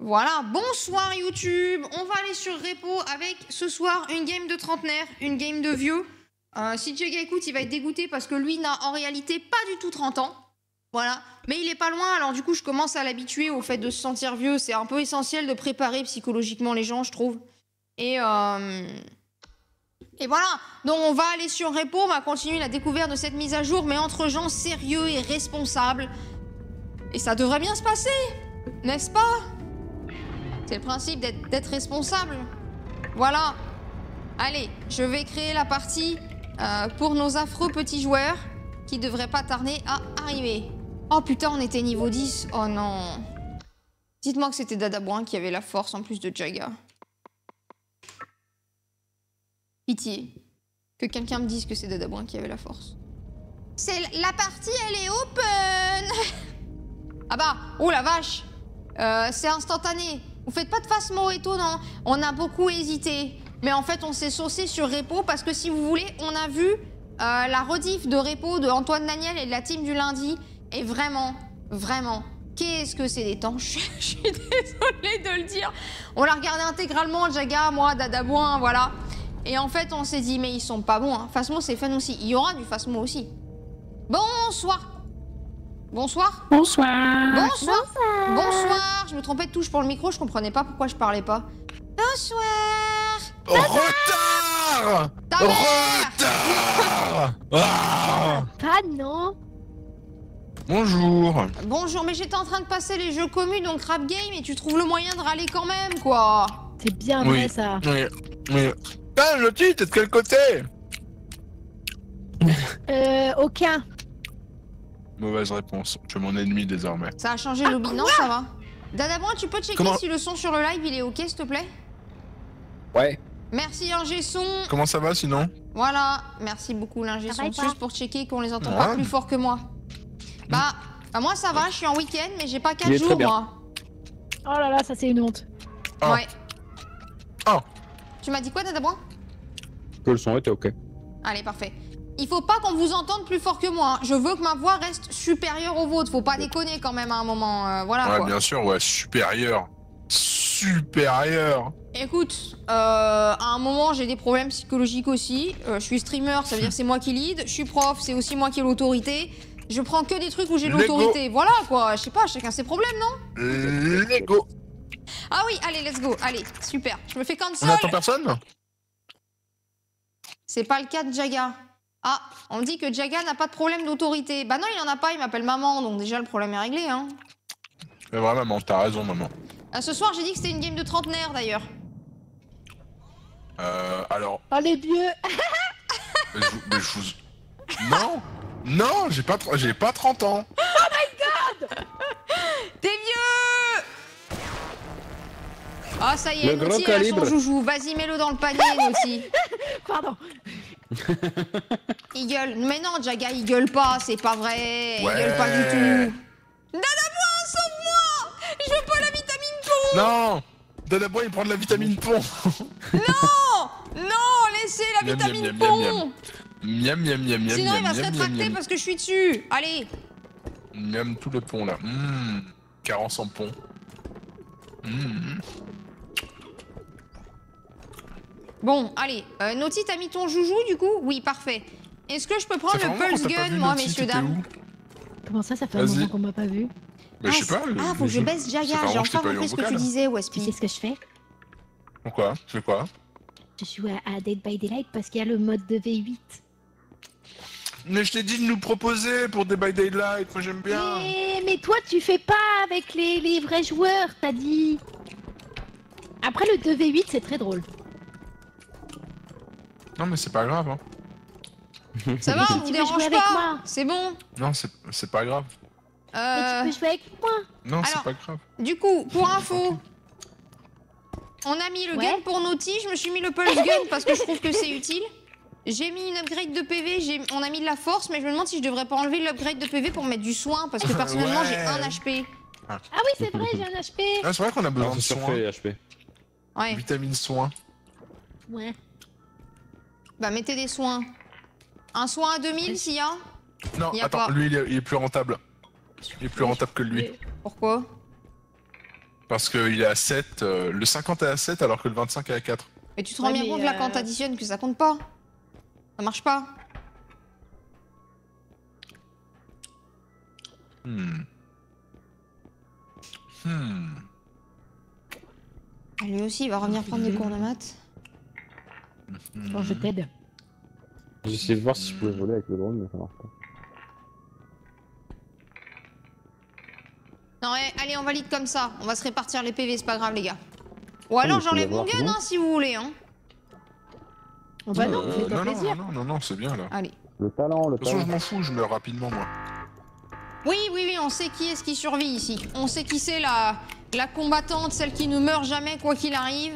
Voilà, bonsoir YouTube. On va aller sur Repo avec ce soir une game de trentenaire, une game de vieux. Si Jaga écoute, il va être dégoûté parce que lui n'a en réalité pas du tout 30 ans. Voilà, mais il est pas loin, alors du coup je commence à l'habituer au fait de se sentir vieux. C'est un peu essentiel de préparer psychologiquement les gens, je trouve. Et voilà, donc on va aller sur Repo, on va continuer la découverte de cette mise à jour, mais entre gens sérieux et responsables. Et ça devrait bien se passer, n'est-ce pas? C'est le principe d'être responsable. Voilà. Allez, je vais créer la partie pour nos affreux petits joueurs qui devraient pas tarder à arriver. Oh putain, on était niveau 10. Oh non. Dites-moi que c'était Dadaboin qui avait la force en plus de Jaga. Pitié. Que quelqu'un me dise que c'est Dadaboin qui avait la force. C'est la partie, elle est open. Ah bah, oh la vache. C'est instantané. Vous faites pas de face Moreto, non? On a beaucoup hésité. Mais en fait, on s'est saucé sur Repo parce que si vous voulez, on a vu la rediff de Repo de Antoine Daniel et de la team du lundi. Et vraiment, vraiment, qu'est-ce que c'est détanche. Je suis désolée de le dire. On l'a regardé intégralement, Jaga, moi, Dadaboin, voilà. Et en fait, on s'est dit, mais ils sont pas bons. Hein. Phasmo, c'est fun aussi. Il y aura du Phasmo aussi. Bonsoir. Bonsoir. Bonsoir. Bonsoir. Bonsoir. Je me trompais de touche pour le micro, je comprenais pas pourquoi je parlais pas. Bonsoir. Retard. Ta mère. Retard. Ah. Pas non. Bonjour. Bonjour, mais j'étais en train de passer les jeux communs, donc rap game, et tu trouves le moyen de râler quand même, quoi. C'est bien vrai ça. Oui. Ah, le titre, t'es de quel côté? Aucun. Mauvaise réponse. Tu es mon ennemi désormais. Ça a changé le lobby, non, ça va. Dadaboin, tu peux checker Comment si le son sur le live il est ok, s'il te plaît? Ouais. Merci, ingé son. Comment ça va sinon? Voilà, merci beaucoup, l'ingé Ça son. va pas. Juste pour checker qu'on les entend pas plus fort que moi. Bah, moi ça va, je suis en week-end, mais j'ai pas 4 jours, moi. Oh là là, ça c'est une honte. Ah. Ouais. Ah. Tu m'as dit quoi, Dadaboin? Que le son était ok. Allez, parfait. Il faut pas qu'on vous entende plus fort que moi. Hein. Je veux que ma voix reste supérieure au vôtre. Faut pas déconner quand même à un moment. Voilà Ouais, quoi. bien sûr, ouais, supérieur. Supérieur. Écoute, à un moment j'ai des problèmes psychologiques aussi. Je suis streamer, ça veut dire c'est moi qui lead. Je suis prof, c'est aussi moi qui ai l'autorité. Je prends que des trucs où j'ai l'autorité. Voilà quoi. Je sais pas, chacun ses problèmes, non? Lego. Ah oui, allez, let's go. Allez, super. Je me fais cancel. On attend personne? C'est pas le cas de Jaga. Ah, on me dit que Jaga n'a pas de problème d'autorité. Bah non, il en a pas, il m'appelle maman, donc déjà le problème est réglé, hein. C'est vrai, maman, t'as raison, maman. Ce soir, j'ai dit que c'était une game de trentenaire, d'ailleurs. Alors... Oh les vieux. mais je vous... Non, j'ai pas 30 ans. Oh my god. T'es vieux. Ah, ça y est, Le gros Naughty, elle a son calibre. joujou. Vas-y, mets-le dans le panier, Naughty. Pardon. Il gueule. Mais non, Jaga, il gueule pas, c'est pas vrai. Il Ouais. gueule pas du tout. Dadaboin, sauve-moi. Je veux pas la vitamine pont. Non. Dadabois, il prend de la vitamine pont. Non. Non, laissez la Miam, vitamine miam, miam, pont. miam, miam, miam, miam, Sinon, il va miam, se miam, rétracter miam. parce que je suis dessus. Allez. Miam tout le pont, là. Carence en pont. Bon, allez. Naughty, t'as mis ton joujou, du coup? Oui, parfait. Est-ce que je peux prendre Ça fait le un moment pulse qu'on t'a pas gun, vu, moi, Naughty, messieurs, t'étais dames? où? Comment ça fait un Vas-y. moment qu'on m'a pas vu? Mais je sais pas. Ah, faut que je baisse Ça fait Jaga. un J'ai moment que je t'ai enfin pas eu en compris ce que tu vocal. disais, Tu Wespi. sais ce que je fais? Pourquoi? C'est quoi? Je joue à Dead by Daylight parce qu'il y a le mode de V8. Mais je t'ai dit de nous proposer pour Dead by Daylight, moi j'aime bien. Mais toi tu fais pas avec les vrais joueurs, t'as dit. Après le 2v8 c'est très drôle. Non mais c'est pas grave, hein. Ça va, si on tu vous veux dérange jouer avec pas? moi. C'est bon. Non, c'est pas grave. Mais tu peux jouer avec moi. Non, c'est Alors- pas grave. Du coup, pour info, on a mis le Ouais. gun pour Naughty, je me suis mis le pulse gun parce que je trouve que c'est utile. J'ai mis une upgrade de PV, on a mis de la force, mais je me demande si je devrais pas enlever l'upgrade de PV pour mettre du soin, parce que personnellement j'ai Ouais. 1 HP. Ah oui c'est vrai j'ai un HP. Ah, c'est vrai qu'on a besoin Alors, de c'est soins. surfait, HP. Ouais, Vitamine soins. Ouais. bah mettez des soins. Un soin à 2000 s'il y a? Non, Y a attends, pas. lui il est plus rentable. Il est plus rentable que lui. Pourquoi? Parce qu'il est à 7, le 50 est à 7 alors que le 25 est à 4. Mais tu te rends bien compte là quand t'additionnes que ça compte pas. Ça marche pas. Lui aussi, il va revenir prendre des cours de maths. Bon, je t'aide. J'ai essayé de voir si je pouvais voler avec le drone, mais ça marche pas. Non, ouais, allez, on valide comme ça. On va se répartir les PV, c'est pas grave, les gars. Ou alors mais j'enlève faut mon l'avoir, gun, non hein, si vous voulez. Hein. Oh bah non, fais-toi non, plaisir. non, c'est bien là. Allez. Le talent, le De toute façon, talent. je m'en fous, je meurs rapidement moi. Oui, on sait qui est-ce qui survit ici. On sait qui c'est la combattante, celle qui ne meurt jamais quoi qu'il arrive.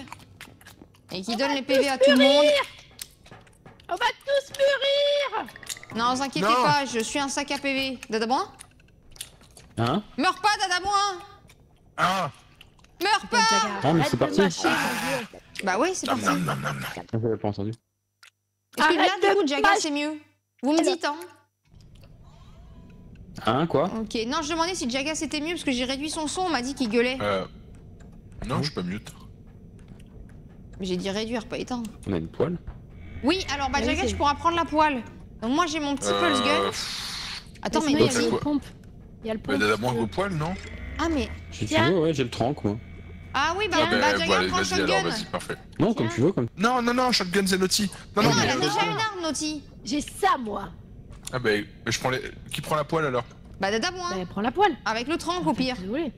Et qui donne les PV à tout le monde. On va tous mourir. Non, vous inquiétez Non. pas, je suis un sac à PV. Dadaboin? Hein? Meurs pas, Dadaboin! Ah Meurs pas! Ah, mais Arrête c'est de parti. mâcher, mon Dieu. Bah ouais, c'est parti. J'avais pas entendu. Est-ce que là, Arrête du de coup, Jaga, mâcher. c'est mieux? Vous me dites, hein? Hein, quoi? Ok, non, je demandais si Jaga c'était mieux parce que j'ai réduit son son, on m'a dit qu'il gueulait. Non, je suis pas mute. Mais j'ai dit réduire, pas éteindre. On a une poêle? Oui, alors bah Ah oui, Jaga, c'est- tu pourras prendre la poêle. Donc moi j'ai mon petit pulse gun. Attends, mais Sinon, il y donc, a c'est le quoi pompe. Il y a le Mais pompe. d'abord si tu vos veux. poils, non? Ah mais... Si tu Tiens. veux, ouais, j'ai le trank, moi. Ah oui, bah, Tiens. bah bon, Jaga allez, prend le vas-y alors, shotgun. vas-y, parfait. Non, comme Tiens. tu veux, comme. Non, shotgun c'est Naughty. Non, Non, mais- elle a déjà une arme, Naughty. J'ai ça, moi. Ah bah, je prends les... Qui prend la poêle alors? Bah Dada moi. Bah, prends la poêle. Avec le trank au pire. Désolé.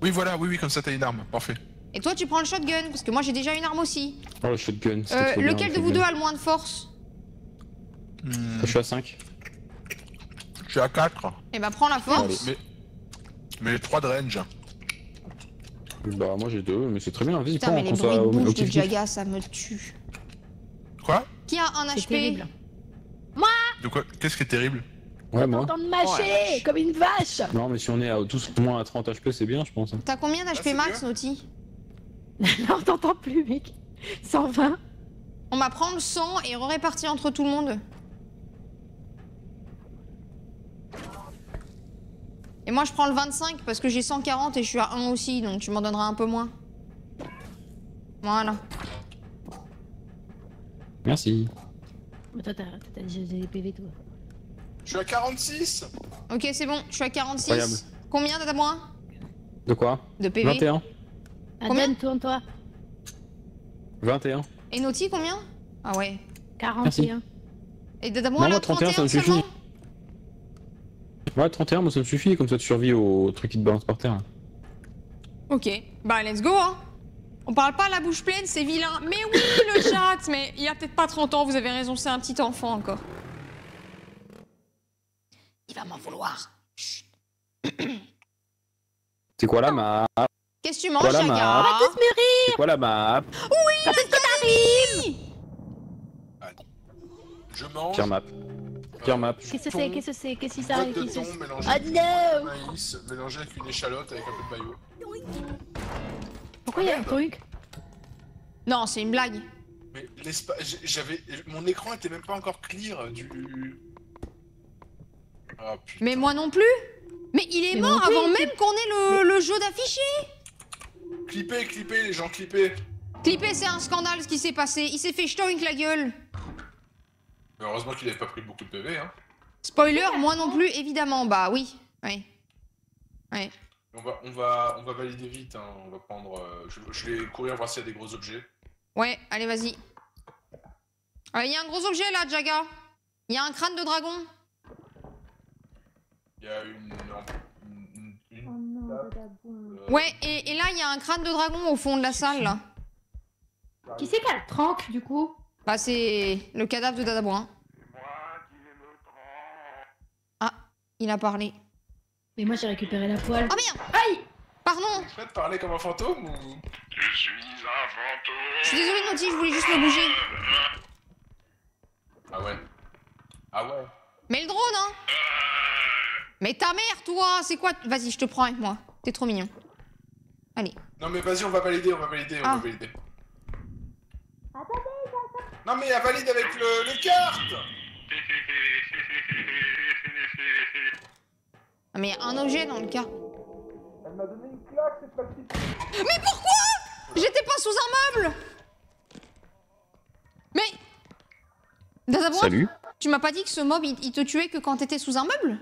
Oui, voilà, oui, comme ça t'as une arme, parfait. Et toi tu prends le shotgun, parce que moi j'ai déjà une arme aussi. Oh, le shotgun, c'était trop bien, Lequel le de vous shotgun. deux a le moins de force? Je suis à 5. Je suis à 4. Eh bah prends la force. Mais 3 de range. Bah, moi j'ai 2, mais c'est très bien. Vas-y, Putain prends, mais les on bruits de au bouche de objectif. Jaga ça me tue. Quoi? Qui a un C'est HP? terrible. De quoi? Qu'est-ce qui est terrible? Ouais, moi. T'entends de mâcher comme une vache. Non, mais si on est à tous moins à 30 HP, c'est bien, je pense. T'as combien Ah, d'HP c'est max, bien. Naughty? Non, t'entends plus, mec. 120. On va prendre le 100 et répartir entre tout le monde. Et moi je prends le 25 parce que j'ai 140 et je suis à 1 aussi, donc tu m'en donneras un peu moins. Voilà. Merci. Mais toi, t'as déjà des PV, toi. Je suis à 46. Ok, c'est bon, je suis à 46. Incroyable. Combien t'as moins De quoi? de PV? 21. Combien Aden, tourne-toi. 21. Et Naughty, combien? Ah ouais. 41. Et Dada Non, moi, moi, là, 31, ça me 31 suffit. seulement? Ouais, 31, moi ça me suffit, comme ça tu survis au truc qui te balance par terre. Ok, bah let's go, hein. On parle pas à la bouche pleine, c'est vilain. Mais oui, le chat, mais il y a peut-être pas 30 ans, vous avez raison, c'est un petit enfant encore. Il va m'en vouloir. Chut. C'est quoi la map? Qu'est-ce que tu manges, Voilà, Jaga? ma- On va tous mûrir. C'est quoi la map? Quand est-ce que t'arrives? Je mange. Pire map. Pire map. Qu'est-ce que c'est? Qu'est-ce que c'est? Qu'est-ce qui Boîte s'arrive? de Qu'est-ce que thon c'est? mélangée Oh avec non! du maïs, mélangé avec une échalote avec un peu de maillot. Pourquoi il y a un truc? Non, c'est une blague. Mais j'avais... Mon écran était même pas encore clear du... Ah putain. Mais moi non plus. Mais il est Mais mort moi non plus, avant c'est- même qu'on ait le jeu d'affiché. Clippez, les gens, clippez. Clippé, c'est un scandale ce qui s'est passé. Il s'est fait shtoink la gueule. Mais heureusement qu'il avait pas pris beaucoup de PV, hein. Spoiler, moi non plus, évidemment. Bah oui. Ouais. Ouais. On va valider vite, hein. On va prendre... je vais courir voir s'il y a des gros objets. Ouais, allez, vas-y. Il y a un gros objet là, Jaga. Il y a un crâne de dragon. Il y a une Ouais, et là, il y a un crâne de dragon au fond de la salle, là. Qui c'est qui a le trank, du coup? Bah, c'est le cadavre de Dadaboin. Ah, il a parlé. Mais moi, j'ai récupéré la poêle. Oh merde! Aïe! Pardon! Tu peux te parler comme un fantôme ou... Je suis désolée, Naughty, je voulais juste me bouger. Ah ouais. Ah ouais. Mais le drone, hein! Mais ta mère, toi! C'est quoi? Vas-y, je te prends avec moi. T'es trop mignon. Allez. Non mais vas-y, on va valider. Ah. Non mais elle valide avec les cartes. Ah, mais il y a un objet dans le cas. Elle m'a donné une claque, cette petite... sous un meuble. Mais... Dazabrois, Salut. tu m'as pas dit que ce mob, il te tuait que quand t'étais sous un meuble?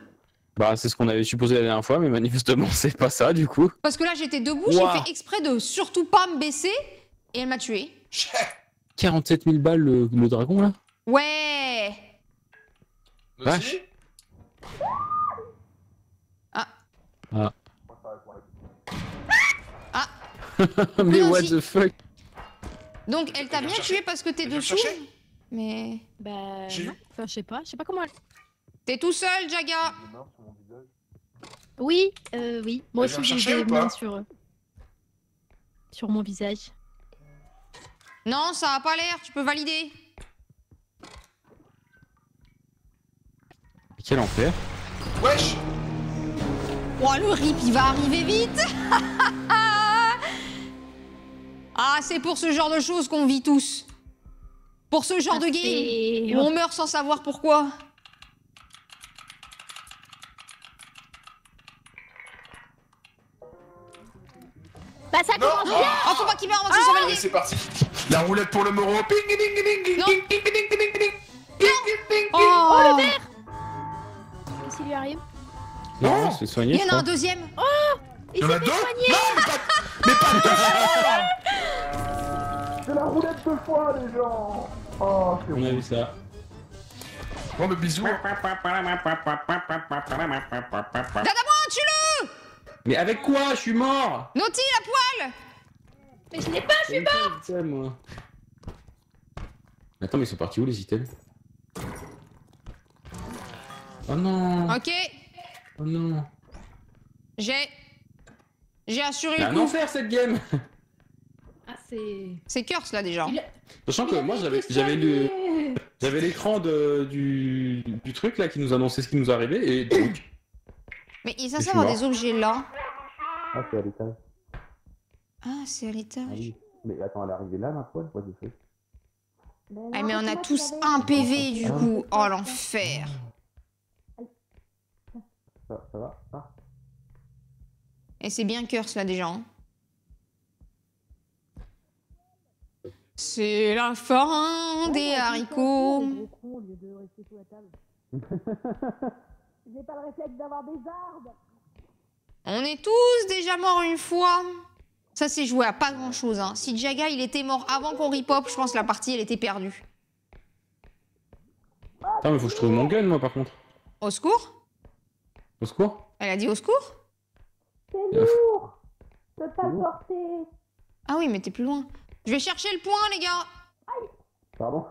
Bah, c'est ce qu'on avait supposé la dernière fois, mais manifestement, c'est pas ça, du coup. Parce que là, j'étais debout, Ouah. j'ai fait exprès de surtout pas me baisser, et elle m'a tué. 47 000 balles, le dragon, là? Ouais. Vache. Mais Coup what d'anti. the fuck? Donc, elle t'a Elle vient bien chercher. tué parce que t'es Elle vient dessous. chercher. Mais... Bah J'ai non. eu. Enfin, je sais pas comment elle... T'es tout seul, Jaga. Oui, oui. Moi Elle aussi vient me j'ai chercher des ou pas mains sur mon visage. Non, ça a pas l'air, tu peux valider. Quel enfer. Wesh. Oh, le rip, il va arriver vite. Ah, c'est pour ce genre de choses qu'on vit tous. Pour ce genre de game Et... où on meurt sans savoir pourquoi. Bah ça Non. commence bien. Oh, faut pas qu'il meure avant que ce soit Allez, validé. c'est parti. La roulette pour le moro. Ping, ding, ding, ding, Non. ding, ding, ding, ding, ding, ding, ding, Oh, Oh, le verre. Qu'est-ce qui lui arrive? Non, c'est soigné, il y je en a crois. un deuxième. Il Il y en a s'est deux. fait soigner. Non, mais pas deux. C'est la roulette deux fois, les gens. Oh, c'est On a vu ça. bon, mais bisous. Dadamoin, tue-le. Mais avec quoi? Je suis mort! Naughty, la poêle. Mais je l'ai pas. Je suis mort! Moi. Attends, mais ils sont partis où les items? Oh non! Ok, Oh non! j'ai assuré C'est le un coup. enfer cette game! Ah c'est... C'est Curse, là, déjà. Sachant que moi j'avais l'écran du truc là qui nous annonçait ce qui nous arrivait et donc. Mais il est Je censé suis avoir mort. des objets là. Ah, c'est à l'étage. Ah, c'est à l'étage. Mais attends, elle est arrivée là ma poêle? Quoi, j'ai fait? Ah, mais on a tous un PV, du coup. Oh, l'enfer. Ça va? Ah. Et c'est bien Curse, là, déjà. hein. C'est la fin des haricots. J'ai pas le réflexe d'avoir des arbres. On est tous déjà morts une fois. Ça s'est joué à pas grand chose. Hein. Si Jaga il était mort avant qu'on ripop, je pense que la partie elle était perdue. Attends, mais faut que je trouve mon gun moi par contre. Au secours? Au secours? Elle a dit au secours? C'est lourd. Je peux pas le porter. Ah oui, mais t'es plus loin. Je vais chercher le point, les gars. Pardon?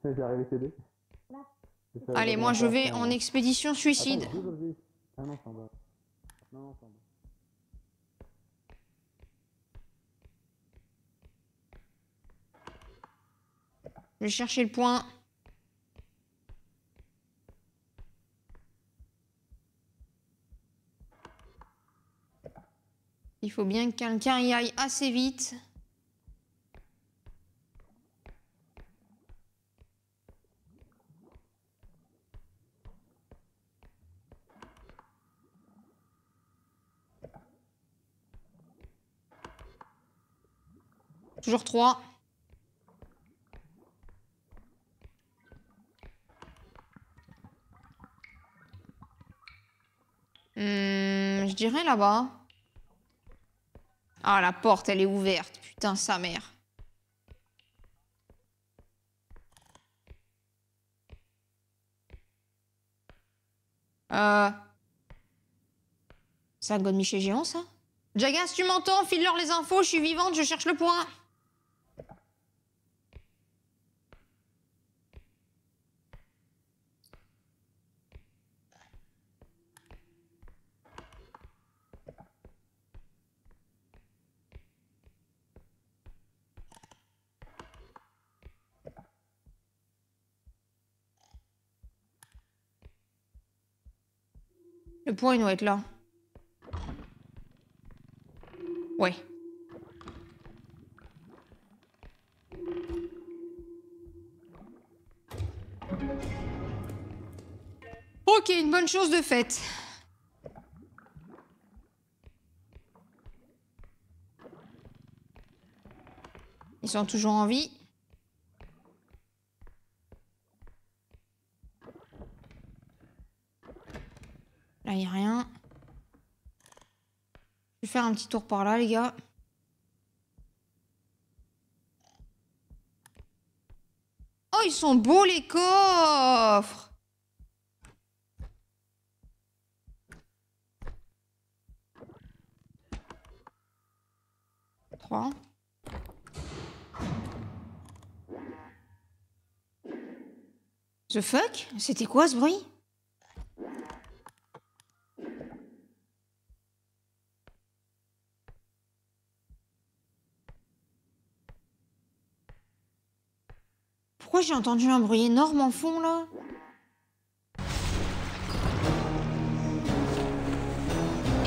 J'ai arrivé t'aider. Allez, moi je vais en expédition suicide. Ah non, c'est en bas. Non, c'est en bas. Je vais chercher le point. Il faut bien que quelqu'un y aille assez vite. Toujours 3. Je dirais là-bas. Ah, la porte, elle est ouverte. Putain, sa mère. C'est un godemiché géant, ça? Jaga, si tu m'entends, file-leur les infos, je suis vivante, je cherche le point. Le point, il doit être là. Ouais. Ok, une bonne chose de faite. Ils sont toujours en vie. Là, il n'y a rien. Je vais faire un petit tour par là, les gars. Oh, ils sont beaux, les coffres! Trois. The fuck? C'était quoi ce bruit? Pourquoi j'ai entendu un bruit énorme en fond là?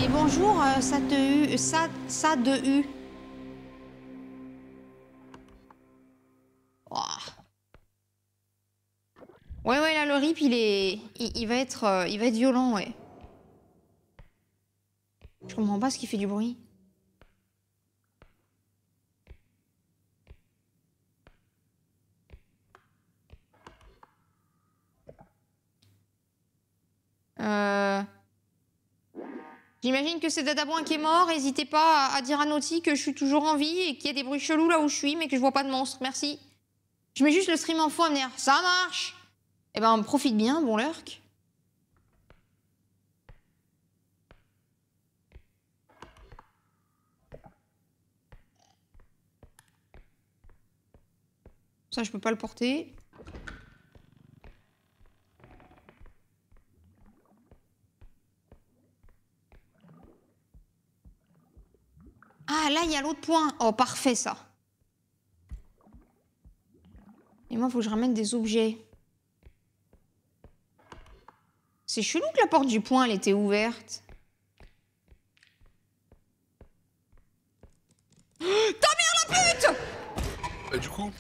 Et bonjour, ça de U. Ouah. Ouais, là le rip il va être violent, ouais. Je comprends pas ce qui fait du bruit. J'imagine que c'est Dadaboin qui est mort. N'hésitez pas à dire à Naughty que je suis toujours en vie et qu'il y a des bruits chelous là où je suis, mais que je vois pas de monstre. Merci. Je mets juste le stream en fond à me dire ça marche. Eh ben, on profite bien, bon lurk. Ça, je peux pas le porter. Ah, là, il y a l'autre point. Oh, parfait, ça. Et moi, il faut que je ramène des objets. C'est chelou que la porte du point, elle était ouverte. Ta mère, la pute! Du coup...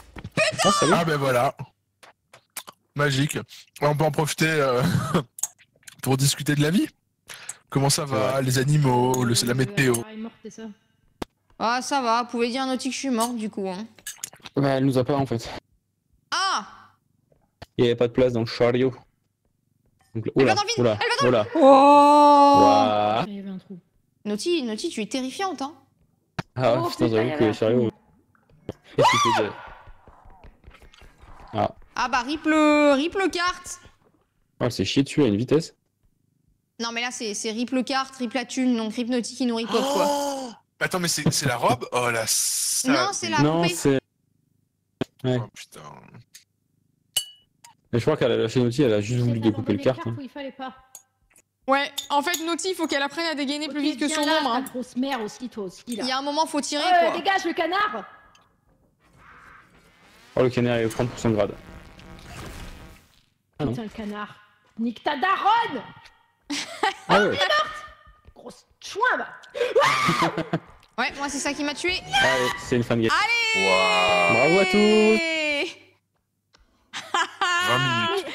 Ah, salut. Ah ben voilà. Magique. On peut en profiter pour discuter de la vie. Comment ça va, les animaux, la météo? Ah, ça va. Vous pouvez dire à Naughty que je suis morte, du coup. Hein. Bah, elle nous a pas en fait. Ah! Il y avait pas de place dans le chariot. Donc, Elle va dans le vide! oula, Elle va dans le... oula. Oh! Ouah. Il y avait un trou. Naughty, tu es terrifiante, hein. Ah Oh, putain, putain, j'avoue il y que avait les chariots... Qu'est-ce qu'il fait de... Ah. Ah bah, rip le carte. Oh, elle s'est chiée dessus à une vitesse. Non, mais là, c'est rip le carte, rip la thune, donc rip Naughty qui nous rip up, quoi. Oh, attends, mais c'est la robe? Oh la sale. Non, c'est la Non, poupée. c'est... Ouais. Oh putain. Mais je crois qu'elle a lâché Naughty, elle a juste voulu découper le carte. Hein. Il fallait pas. Ouais, en fait, Naughty, il faut qu'elle apprenne à dégainer plus vite que son là, ombre. Hein. ta grosse mère aussi, toi aussi, là. Il y a un moment, faut tirer, quoi. Dégage le canard! Oh, le canard est 30% de grade. Ah non. Putain, le canard. Nique ta daronne! Ah ouais. Grosse chouin, va! Ouais, moi, c'est ça qui m'a tué. Allez, c'est une fin de game. Allez! Waouh. Bravo à tous. 20 minutes.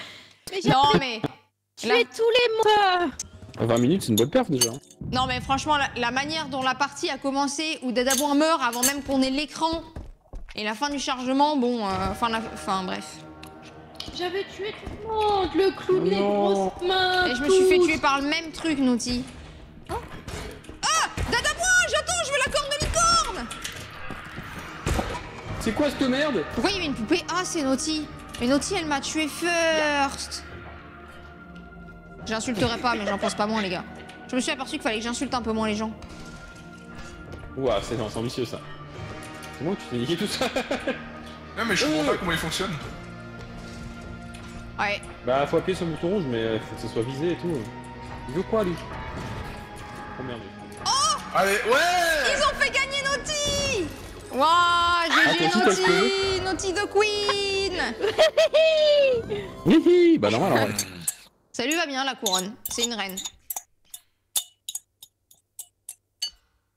Mais j'ai Non, mais... tué tous les monstres! 20 minutes, c'est une bonne perf déjà. Non, mais franchement, la manière dont la partie a commencé, où Dadaboin meurt avant même qu'on ait l'écran, et la fin du chargement, bon, enfin, bref. J'avais tué tout le monde! Le clown, les Non. grosses mains! Et je me suis fait tous. tuer par le même truc, Naughty. Ah! Dadaboin, j'attends, je veux la corne de licorne! C'est quoi cette merde? Pourquoi il y avait une poupée? Ah, c'est Naughty. Mais Naughty, elle m'a tué first. J'insulterai pas, mais j'en pense pas moins, les gars. Je me suis aperçu qu'il fallait que j'insulte un peu moins les gens. Ouah, c'est ambitieux ça. C'est moi que tu t'es niqué tout ça. Non mais je comprends pas comment il fonctionne. Ouais. Bah, faut appuyer sur le bouton rouge, mais faut que ça soit visé et tout. Il veut quoi lui? Oh merde. Allez, ouais. Ils ont fait gagner Naughty! Waouh, GG toi aussi, t'as Naughty! Naughty the Queen! Hihi, bah normal en vrai. Ça lui va bien la couronne, c'est une reine.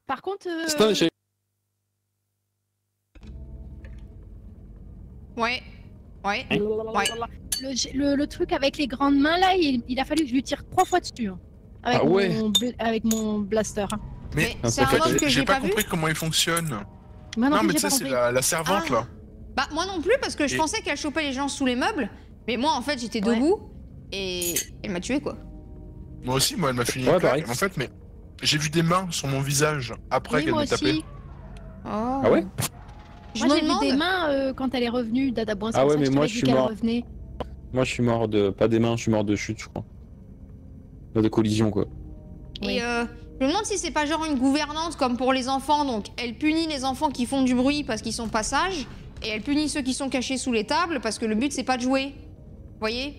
Par contre, Putain, j'ai... Ouais. Ouais. le truc avec les grandes mains là, il a fallu que je lui tire 3 fois dessus. Hein, avec, Ah ouais. avec mon blaster. Hein. Mais Ah, c'est ça un fait mode que que j'ai j'ai pas pas vu. compris comment il fonctionne. Moi non, Non, plus, mais j'ai tu sais, pas c'est compris. la servante Ah. là. Bah moi non plus parce que je Et- pensais qu'elle chopait les gens sous les meubles, mais moi en fait j'étais Ouais. debout et elle m'a tué quoi. Moi aussi, moi, elle m'a fini Ouais, une claque. pareil. En fait, mais j'ai vu des mains sur mon visage après Oui, qu'elle moi m'ait tapé. aussi. Oh. Ah ouais? Je Moi me j'ai vu des demande. mains quand elle est revenue, Dada Brun, c'est Ah pour ouais, ça que mais je moi, t'avais je dit suis qu'elle mort. revenait. Moi, je suis mort de. Pas des mains, je suis mort de chute, je crois. De collision, quoi. Oui. Et je me demande si c'est pas genre une gouvernante comme pour les enfants, donc elle punit les enfants qui font du bruit parce qu'ils sont pas sages, et elle punit ceux qui sont cachés sous les tables parce que le but c'est pas de jouer. Vous voyez?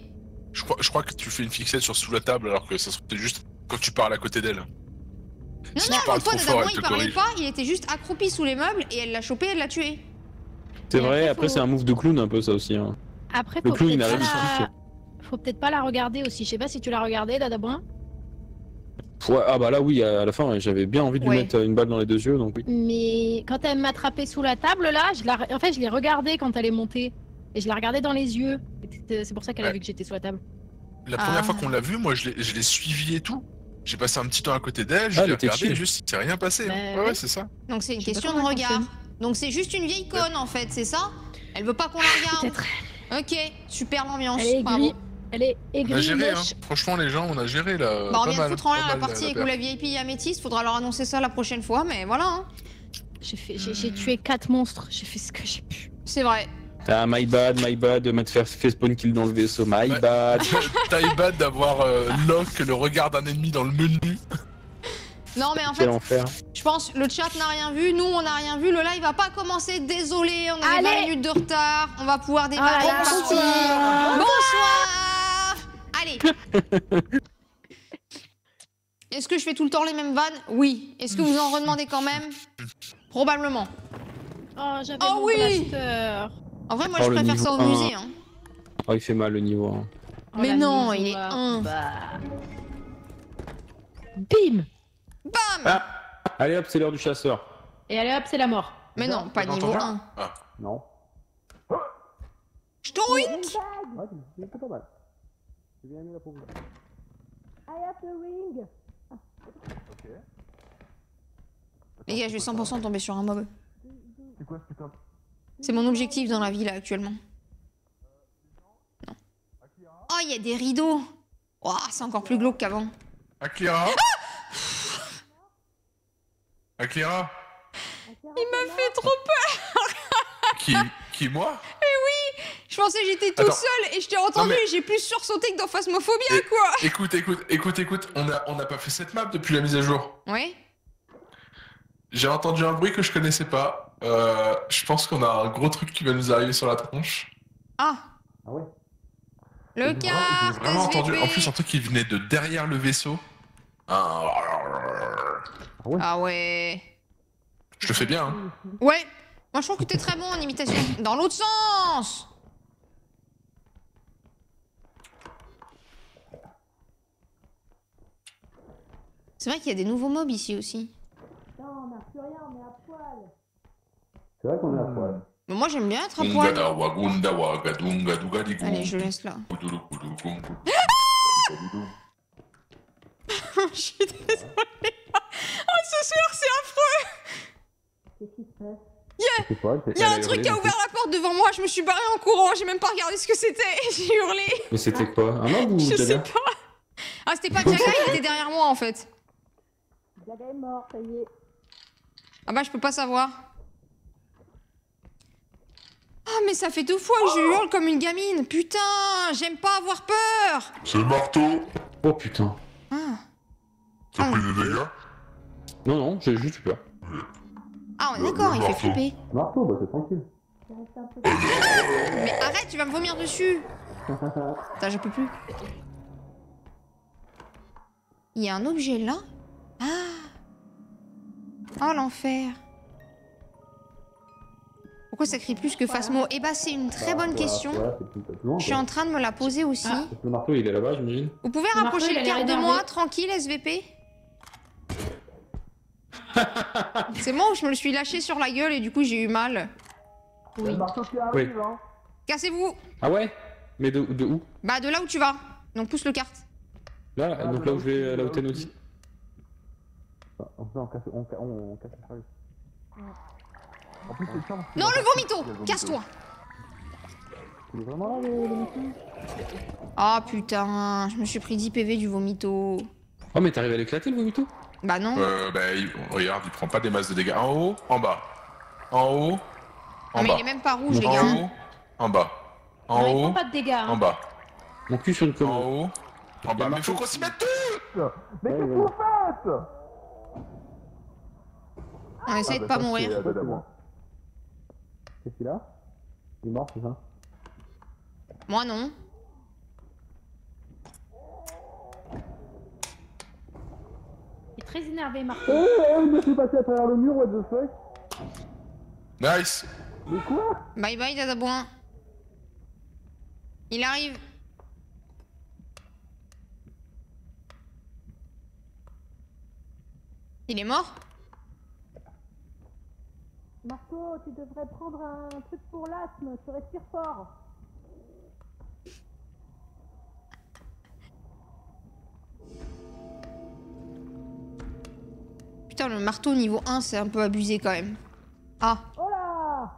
Je crois que tu fais une fixette sur sous la table alors que ça serait juste quand tu parles à côté d'elle. Non, Si non, tu parles l'autre fois, trop Dada fort, Brun, elle il te parlait corrige. pas, il était juste accroupi sous les meubles et elle l'a chopé, elle l'a tué. C'est Et vrai, après, après, faut- c'est un move de clown un peu, ça aussi. Hein. Après, Le faut clown, il peut-être arrive, pas il se la... Faut peut-être pas la regarder aussi. Je sais pas si tu l'as regardée, Dada Brun. Ouais, ah bah là, oui, à la fin, ouais, j'avais bien envie de lui Ouais. mettre une balle dans les deux yeux, donc oui. Mais quand elle m'a attrapé sous la table, là, en fait, je l'ai regardée quand elle est montée. Et je l'ai regardée dans les yeux. Et c'est pour ça qu'elle a Ouais. vu que j'étais sous la table. La Ah. première fois qu'on l'a vue, moi, je l'ai suivie et tout. J'ai passé un petit temps à côté d'elle, je Ah, l'ai elle était regardée chill. et juste, il s'est rien passé. Bah, ouais, oui. ouais, c'est ça. Donc c'est une Je sais pas question de comment elle regard. fonctionne. Donc c'est juste une vieille conne en fait, c'est ça? Elle veut pas qu'on la regarde. Peut-être. Ok, super l'ambiance. Elle est Bravo. aigrie. Elle est On a aigrie, géré, hein. moche. Franchement, les gens, on a géré là. Bah, on pas vient de mal, foutre en l'air pas la mal, partie avec paire. où la VIP est améthyste, faudra leur annoncer ça la prochaine fois, mais voilà. Hein. J'ai tué 4 monstres. J'ai fait ce que j'ai pu. C'est vrai. Ah, my bad, de m'être fait spawn kill dans le vaisseau, my Ouais. bad. T'as bad d'avoir lock le regard d'un ennemi dans le menu. Non mais en fait, Quel enfer. je pense le chat n'a rien vu, nous on n'a rien vu, le live va pas commencer, désolé, on avait 20 Allez. minutes de retard, on va pouvoir démarrer. là là. Bonsoir. Allez. Est-ce que je fais tout le temps les mêmes vannes? Oui. Est-ce que vous en redemandez quand même? Probablement. Oh, j'avais Oh mon oui. blaster. En vrai, moi Oh, je le préfère niveau ça au 1. musée. Hein. Oh, il fait mal le niveau. Hein. Oh, Mais la non, maison, il est là. un. Bah. Bim. Bam. Ah allez hop, c'est l'heure du chasseur. Et allez hop, c'est la mort. Mais non, pas T'as niveau entendu 1. Ah. Non. Je t'oink. Ouais, c'est pas mal. J'ai bien aimé la pauvre. Les gars, je vais 100% tomber sur un mob. C'est quoi ce putain? C'est mon objectif dans la vie là actuellement. Non. Oh, il y a des rideaux. Ouah, c'est encore plus glauque qu'avant. Akira Akira Il m'a fait trop peur. Qui moi? Je pensais que j'étais toute Attends. seule et je t'ai entendu Non, mais- et j'ai plus sursauté que dans Phasmophobia quoi. Écoute, on n'a pas fait cette map depuis la mise à jour. Ouais. J'ai entendu un bruit que je connaissais pas. Je pense qu'on a un gros truc qui va nous arriver sur la tronche. Ah, Ah ouais. le J'ai kart vraiment entendu. SVP. En plus, un truc qui venait de derrière le vaisseau. Ah, Ah ouais. je te fais bien, hein. Ouais. Moi je trouve que t'es très bon en imitation. Dans l'autre sens. C'est vrai qu'il y a des nouveaux mobs ici aussi. C'est vrai qu'on est à poil. Mais moi j'aime bien être à poil. Gungada wagunda wagadunga dugadigum. Allez, je laisse là. Kudulukudukum. Je suis désolée. Oh, ce soir, c'est affreux. C'est pas, Il y a un truc qui a ouvert la porte devant moi. Je me suis barrée en courant. J'ai même pas regardé ce que c'était. J'ai hurlé. Mais c'était quoi? Un mob ou Je sais Jaga? pas. Ah, c'était pas Jaga, il était derrière moi en fait. Jaga est mort, ça y est. Ah bah, je peux pas savoir. Ah, mais ça fait 2 fois que je hurle comme une gamine. Putain, j'aime pas avoir peur. C'est le marteau. Oh putain. Ah. T'as Ah, pris des dégâts? Non, non, j'ai juste eu peur. Ah, on est d'accord, il fait flipper. Marteau, bah c'est tranquille. Mais arrête, tu vas me vomir dessus. Putain, je peux plus. Il y a un objet là. Ah. Oh, l'enfer. Pourquoi ça crie plus que Phasmo? Eh bah, c'est une très bonne question. Je suis en train de me la poser aussi. Ah. Le marteau, il est là-bas, j'imagine. Vous pouvez Le rapprocher marteau, il le a l'air carte de énervé. moi, tranquille, SVP? C'est moi où je me le suis lâché sur la gueule et du coup j'ai eu mal. Oui. Oui. Cassez-vous! Ah ouais? Mais de où? Bah de là où tu vas. Donc pousse le carte. Là, donc là où je vais, là où t'es noté. On casse le service. En plus, c'est chiant parce que Non, la le partie, il y a vomito. le Casse-toi. Il est vraiment là, le monsieur? Ah putain, je me suis pris 10 PV du vomito. Oh, mais t'arrives à l'éclater, le vomito? Bah non. Regarde, il prend pas des masses de dégâts. En haut, en bas. En haut, Ah, en mais bas. il est même pas rouge, les En gars. haut, en bas. En Non, il haut, prend pas de dégâts. en Hein. bas. Mon cul sur une En commande. haut, en bas. Il y a Mais faut marqué- qu'on s'y mette tous. Mais Ouais, qu'est-ce que ouais. vous faites? On essaie de pas mourir. Qu'est-ce qu'il a? Il est mort, c'est ça? Moi non. Il est très énervé, Marco. Il me fait passer à travers le mur, what the fuck? Nice. Mais quoi? Bye bye, Dadaboin. Il arrive. Il est mort? Marco, tu devrais prendre un truc pour l'asthme, tu respires fort. Putain, le marteau niveau 1, c'est un peu abusé quand même. Ah. Oh là!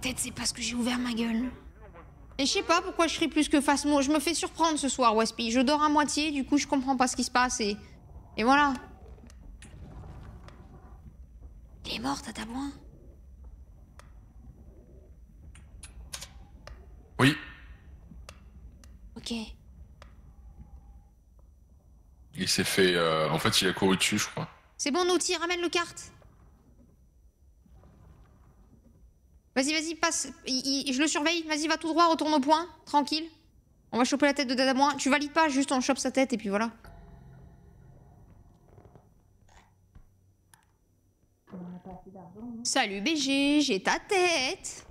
Peut-être c'est parce que j'ai ouvert ma gueule. Et je sais pas pourquoi je crie plus que Phasmo. Je me fais surprendre ce soir, Waspy. Je dors à moitié, du coup je comprends pas ce qui se passe et voilà. Il est mort, Tataboin. Oui. Ok. Il s'est fait. En fait, il a couru dessus, je crois. C'est bon, Naughty, ramène le carte. Vas-y, vas-y, passe. Je le surveille. Vas-y, va tout droit, retourne au point. Tranquille. On va choper la tête de Dadaboin. Tu valides pas, juste on chope sa tête et puis voilà. Salut BG, j'ai ta tête.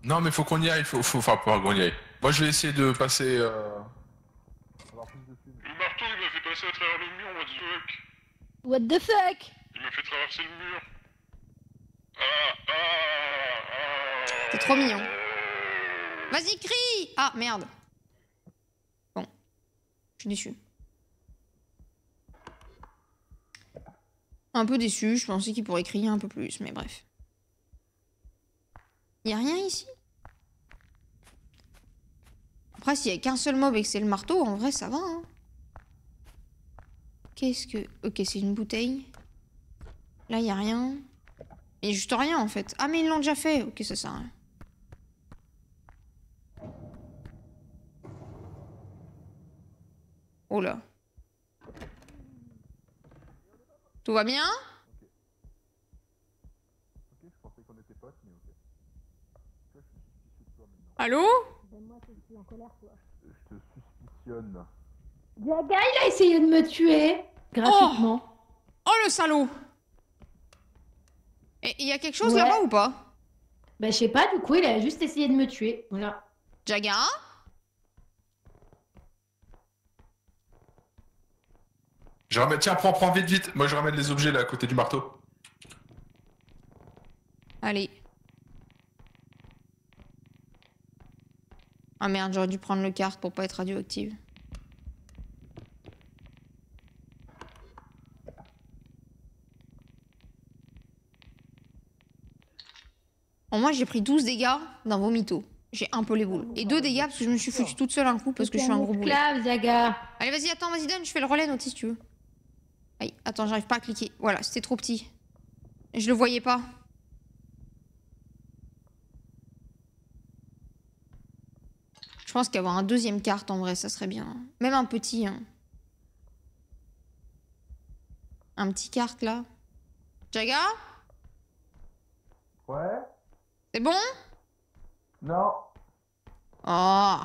Non, mais faut qu'on y aille. Enfin, pas qu'on y aille. Moi, je vais essayer de passer. Le marteau, il m'a fait passer à travers le mur, what the fuck. What the fuck? Il m'a fait traverser le mur. T'es trop mignon. Vas-y, crie! Ah, merde. Bon. Je suis déçu. Un peu déçu, je pensais qu'il pourrait crier un peu plus, mais bref. Y a rien ici? Après, s'il y a qu'un seul mob et que c'est le marteau, en vrai, ça va, hein. Qu'est-ce que... Ok, c'est une bouteille. Là, y a rien. Il y a juste rien, en fait. Ah, mais ils l'ont déjà fait. Ok, ça sert à rien. Oh là. Tout va bien? Allô? Je suis en colère, toi. Je te suspicionne. Gaga, il a essayé de me tuer. Gratuitement. Oh, le salaud! Et il y a quelque chose Ouais. là-bas ou pas? Bah, je sais pas, du coup, il a juste essayé de me tuer. Voilà. Jaga? Je ramène. Tiens, prends vite, vite. Moi, je ramène les objets là à côté du marteau. Allez. Ah merde, j'aurais dû prendre le carte pour pas être radioactive. Bon, moi j'ai pris 12 dégâts d'un vomito. J'ai un peu les boules. Et 2 dégâts parce que je me suis foutue toute seule un coup parce que je suis un gros boulet. esclave, Zaga. Allez, vas-y, attends, vas-y, donne, je fais le relais, Naughty, si tu veux. Aïe, attends, j'arrive pas à cliquer. Voilà, c'était trop petit. Je le voyais pas. Je pense qu'avoir un deuxième carte, en vrai, ça serait bien. Même un petit, hein. Un petit carte, là. Jaga? Ouais. C'est bon? Non. Oh.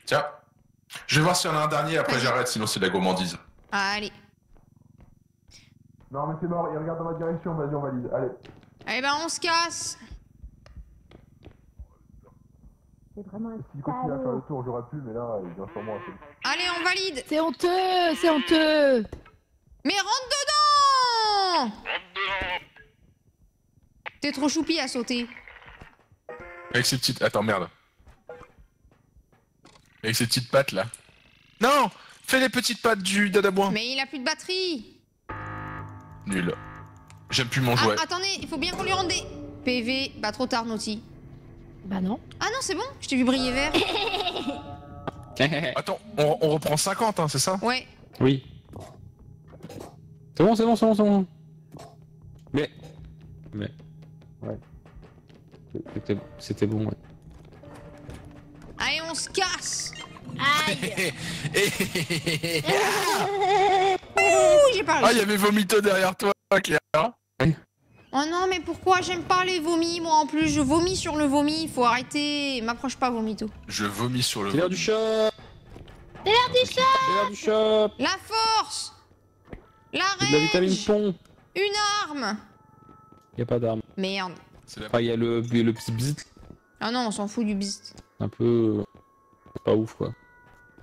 Tiens. Je vais voir s'il y en a un dernier, après Vas-y. j'arrête, sinon c'est de la gourmandise. Allez. Non, mais c'est mort, il regarde dans ma direction, vas-y, on valide. Allez. Allez, ben, on se casse. C'est vraiment un S'il continue à faire le tour, j'aurais pu, mais là, il vient sur moi. Allez, on valide. C'est honteux, c'est honteux. Mais rentre dedans! Rentre dedans. T'es T'es trop choupi à sauter. Avec ses petites... Attends, merde. Avec ses petites pattes, là. Non! Fais les petites pattes du dadaboin. Mais il a plus de batterie. Nul. J'aime plus mon jouet. Ah, attendez, il faut bien qu'on lui rende des... PV, bah trop tard, Naughty. Bah non. Ah non, c'est bon, je t'ai vu briller vert. Attends, on reprend 50, hein, c'est ça? Ouais. Oui. C'est bon, c'est bon, c'est bon, c'est bon. Mais... Ouais. C'était bon, ouais. Allez, on se casse. Aïe. Ouh, j'ai pas Ah, réussi. il y avait Vomito derrière toi, Claire. Oh non, mais pourquoi? J'aime pas les vomis, moi en plus. Je vomis sur le vomi, faut arrêter. M'approche pas, vomito. Je vomis sur le... C'est l'heure du shop. C'est l'heure du chat. C'est l'heure du shop. La force. La C'est de la vitamine rage. pont. Une arme. Y a pas d'arme. Merde. C'est la... Enfin, y a le petit bzit. Ah non, on s'en fout du beast. Un peu... pas ouf, quoi.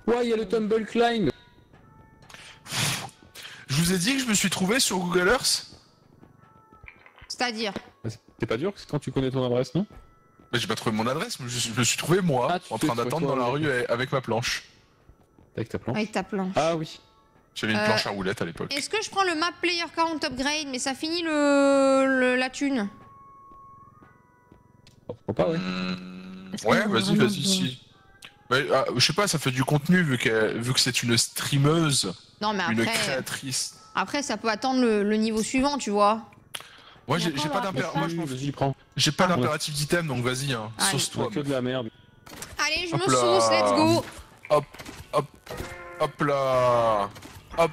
Ouais, y a le tumble climb. Je vous ai dit que je me suis trouvé sur Google Earth. C'est-à-dire. C'est pas dur quand tu connais ton adresse, non? Bah, j'ai pas trouvé mon adresse, mais je me suis trouvé moi, Ah, tu en t'es train trouvé d'attendre toi, dans la oui. rue avec ma planche. Avec ta planche. Avec ta planche. Ah oui. J'avais une planche à roulettes à l'époque. Est-ce que je prends le map player count upgrade, mais ça finit la thune? Pourquoi pas, ouais. Est-ce qu'on Ouais, a vas-y, vraiment vas-y, si. Ouais, ah, je sais pas, ça fait du contenu vu que c'est une streameuse, Non, mais une après, créatrice. après ça peut attendre le niveau suivant, tu vois. Moi, Il y a j'ai pas pas la d'impératif. Moi, je m'en fous. Vas-y, prends. J'ai pas Ah, ouais. d'impératif d'item, donc vas-y, hein. Allez. Sauce-toi. Que de la merde. Allez, je Hop me là. sauce, let's go. Hop là. Hop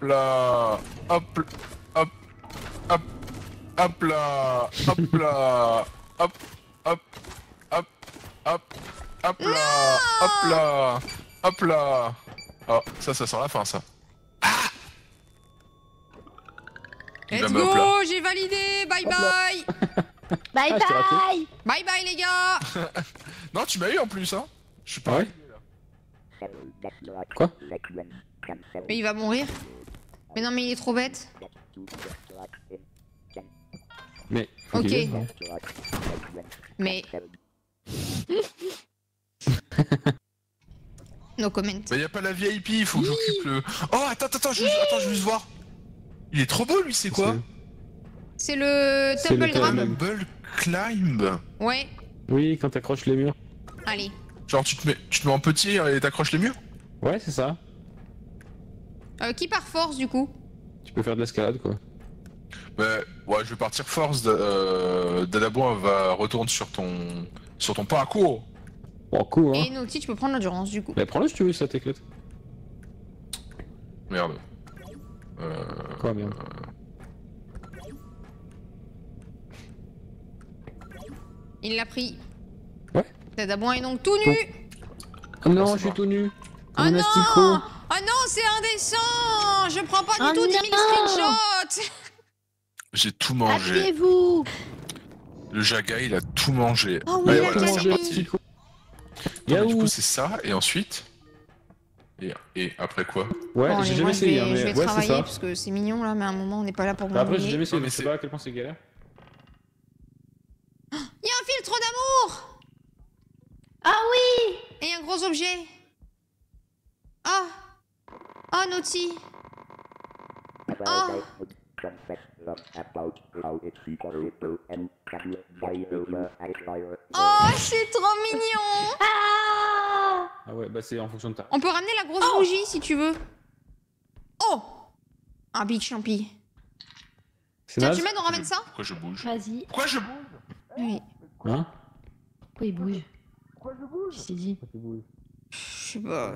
là. Hop là. Hop là. Hop là. Hop là. Hop là. Oh, ça sent la fin, ça. Il va Let's me hop là. go, j'ai validé. Bye bye. Bye Ah, je t'ai raté. bye. Bye bye, les gars. Non, tu m'as eu en plus, hein. Je suis Ah pas. ouais? Quoi? Mais il va mourir. Mais non, mais il est trop bête. Mais... faut Ok. qu'il vienne, non? Mais. No comment. Bah, y a pas la VIP, il faut que j'occupe le. Oh, attends, je veux juste voir. Il est trop beau, lui, c'est quoi? C'est le C'est le Temple Gram. Temple. Tumble Climb. Ouais. Oui, quand t'accroches les murs. Allez. Genre, tu te mets en petit et t'accroches les murs? Ouais, c'est ça. Qui par force, du coup? Tu peux faire de l'escalade, quoi. Bah, ouais, je vais partir force. Dadaboin va retourner sur ton parcours. Bon, cool, hein. Et Naughty, tu peux prendre l'endurance, du coup. Mais prends-le si tu veux, ça t'éclate. Merde. Quoi, merde? Il l'a pris. Ouais. Dadaboin est donc tout nu. Oh non, c'est je suis bon. tout nu. Oh Comme un non. asticot. Oh non, c'est indécent. Je prends pas du Oh tout 10 000 non. screenshots. J'ai tout mangé. Appuyez-vous. Le Jaga, il a tout mangé. Oh oui, Allez, il a voilà, déjà c'est dit. parti. asticot. Attends, mais du Yaou. coup, c'est ça, et ensuite. Et après quoi? Ouais, Bon, allez, j'ai moi, jamais je essayé, vais, hein, je mais vais ouais, c'est travailler ça. parce que c'est mignon là, mais à un moment on n'est pas là pour Bah, après, j'ai m'ennuyer. jamais essayé, Non, mais mais je sais c'est- pas à quel point c'est galère. Il y a un filtre d'amour Ah oui. et un gros objet. Ah. Ah, Naughty. Oh. Oh, c'est trop mignon. Ah. Ah ouais, bah c'est en fonction de ta. On peut ramener la grosse bougie si tu veux. Oh. Un big champi. C'est Tiens, naze. tu m'aides, on ramène ça? Pourquoi je bouge? Vas-y. Pourquoi je bouge? Oui. Hein? Pourquoi il bouge? Je t'ai dit. Je sais pas.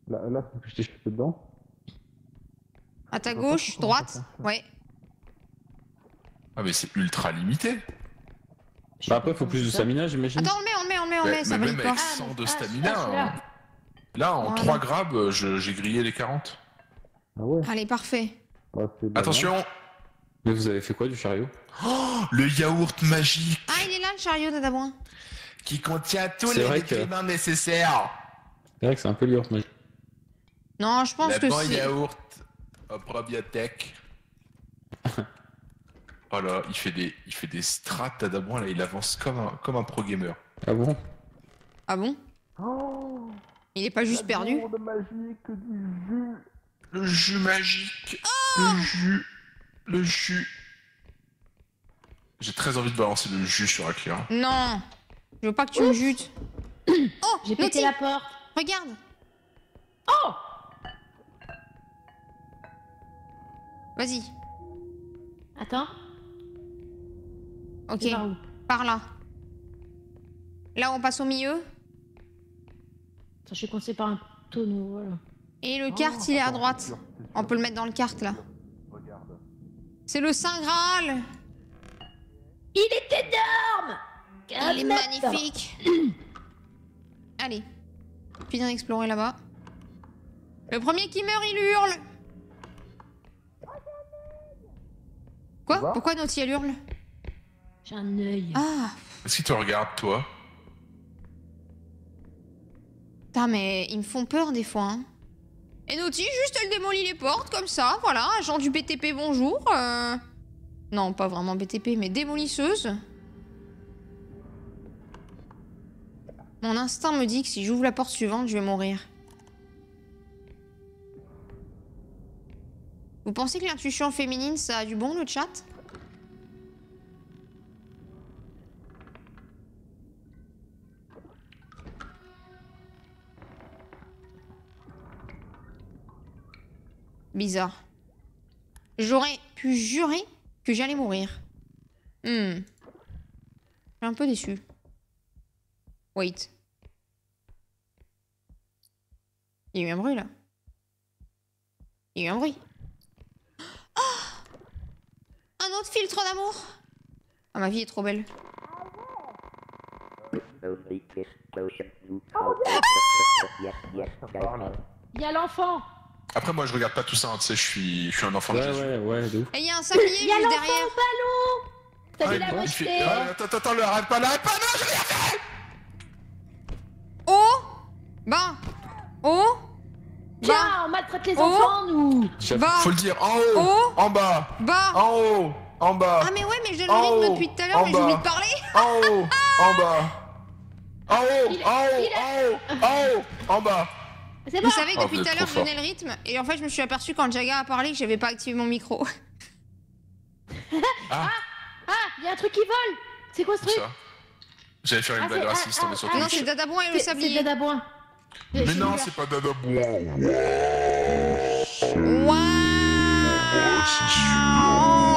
Là, faut que je t'échappe dedans. À ta gauche, droite. Ouais. Ah, mais c'est ultra limité. Bah après, faut plus de stamina, j'imagine. Attends, on le met, ça Mais valide même pas. avec 100 de stamina. celui-là. hein. Là, en Voilà. 3 grabs, j'ai grillé les 40. Ah ouais. Allez, parfait. Attention! Mais vous avez fait quoi du chariot? Oh, le yaourt magique Ah, il est là le chariot d'Adaboin. qui contient tous C'est les vrai que- nutriments nécessaires. C'est vrai que c'est un peu dur, mais. Non, je pense Le que bon c'est. yaourt au probiothèque. Oh là, il fait des strats Tadamouin, là, il avance comme un pro gamer. Ah bon? Ah bon? Oh, Il est pas juste perdu? gourde magique du jus. Le jus magique. Le jus. J'ai très envie de balancer le jus sur Akira. Non! Je veux pas que tu me jutes. Oh! J'ai pété Naughty, la porte. regarde! Oh! Vas-y. Attends. Ok, C'est par où? par là. Là, on passe au milieu. Attends, je suis coincée par un tonneau, voilà. Et le kart, il est à droite. On peut le mettre dans le kart, là. Regarde. C'est le Saint Graal! Il est énorme! Il est magnifique! Allez. Puis d'en explorer là-bas. Le premier qui meurt, il hurle! Quoi? Va. Pourquoi Naughty, elle hurle? J'ai un œil. Ah! Est-ce qu'il te regarde, toi? Putain, mais ils me font peur des fois, hein. Et Naughty, juste, elle démolit les portes, comme ça, voilà. Agent du BTP, bonjour. Non, pas vraiment BTP, mais démolisseuse. Mon instinct me dit que si j'ouvre la porte suivante, je vais mourir. Vous pensez que l'intuition féminine, ça a du bon, le chat? Bizarre. J'aurais pu jurer que j'allais mourir. Je suis un peu déçu. Wait. Il y a eu un bruit là. Il y a eu un bruit. Oh! Un autre filtre d'amour. Ah, ma vie est trop belle. Il y a l'enfant! Après, moi, je regarde pas tout ça, hein, tu sais, je suis un enfant de Ouais, Jésus. ouais, de ouf. Et il y a un sablier Il y a juste l'enfant derrière. au ballon! T'as vu la il beauté? fait... Attends, le arrête pas, non, j'ai rien fait. Oh! Bas! Oh! Bas! Tiens, on maltraite les Oh. enfants, nous! Bas! Faut le dire, en haut, Oh. en bas, Bas! en haut, en bas, Ah mais ouais, mais je donne En le rythme haut, depuis tout à l'heure, en mais j'oublie bas. de parler. en haut, en bas, en haut, Il- en haut, en haut, en bas. C'est bon! Vous savez que Oh, depuis vous tout à êtes l'heure, je trop donnais le rythme, et en fait, je me suis aperçu quand Jaga a parlé que j'avais pas activé mon micro. Ah, Ah, il y a un truc qui vole! C'est quoi ce truc? ça. J'allais faire une Ah, blague c'est- raciste, ah, mais ah, surtout. Non, c'est Dadabouin et le C'est sablier. Dadaboin. Mais non, c'est pas Dada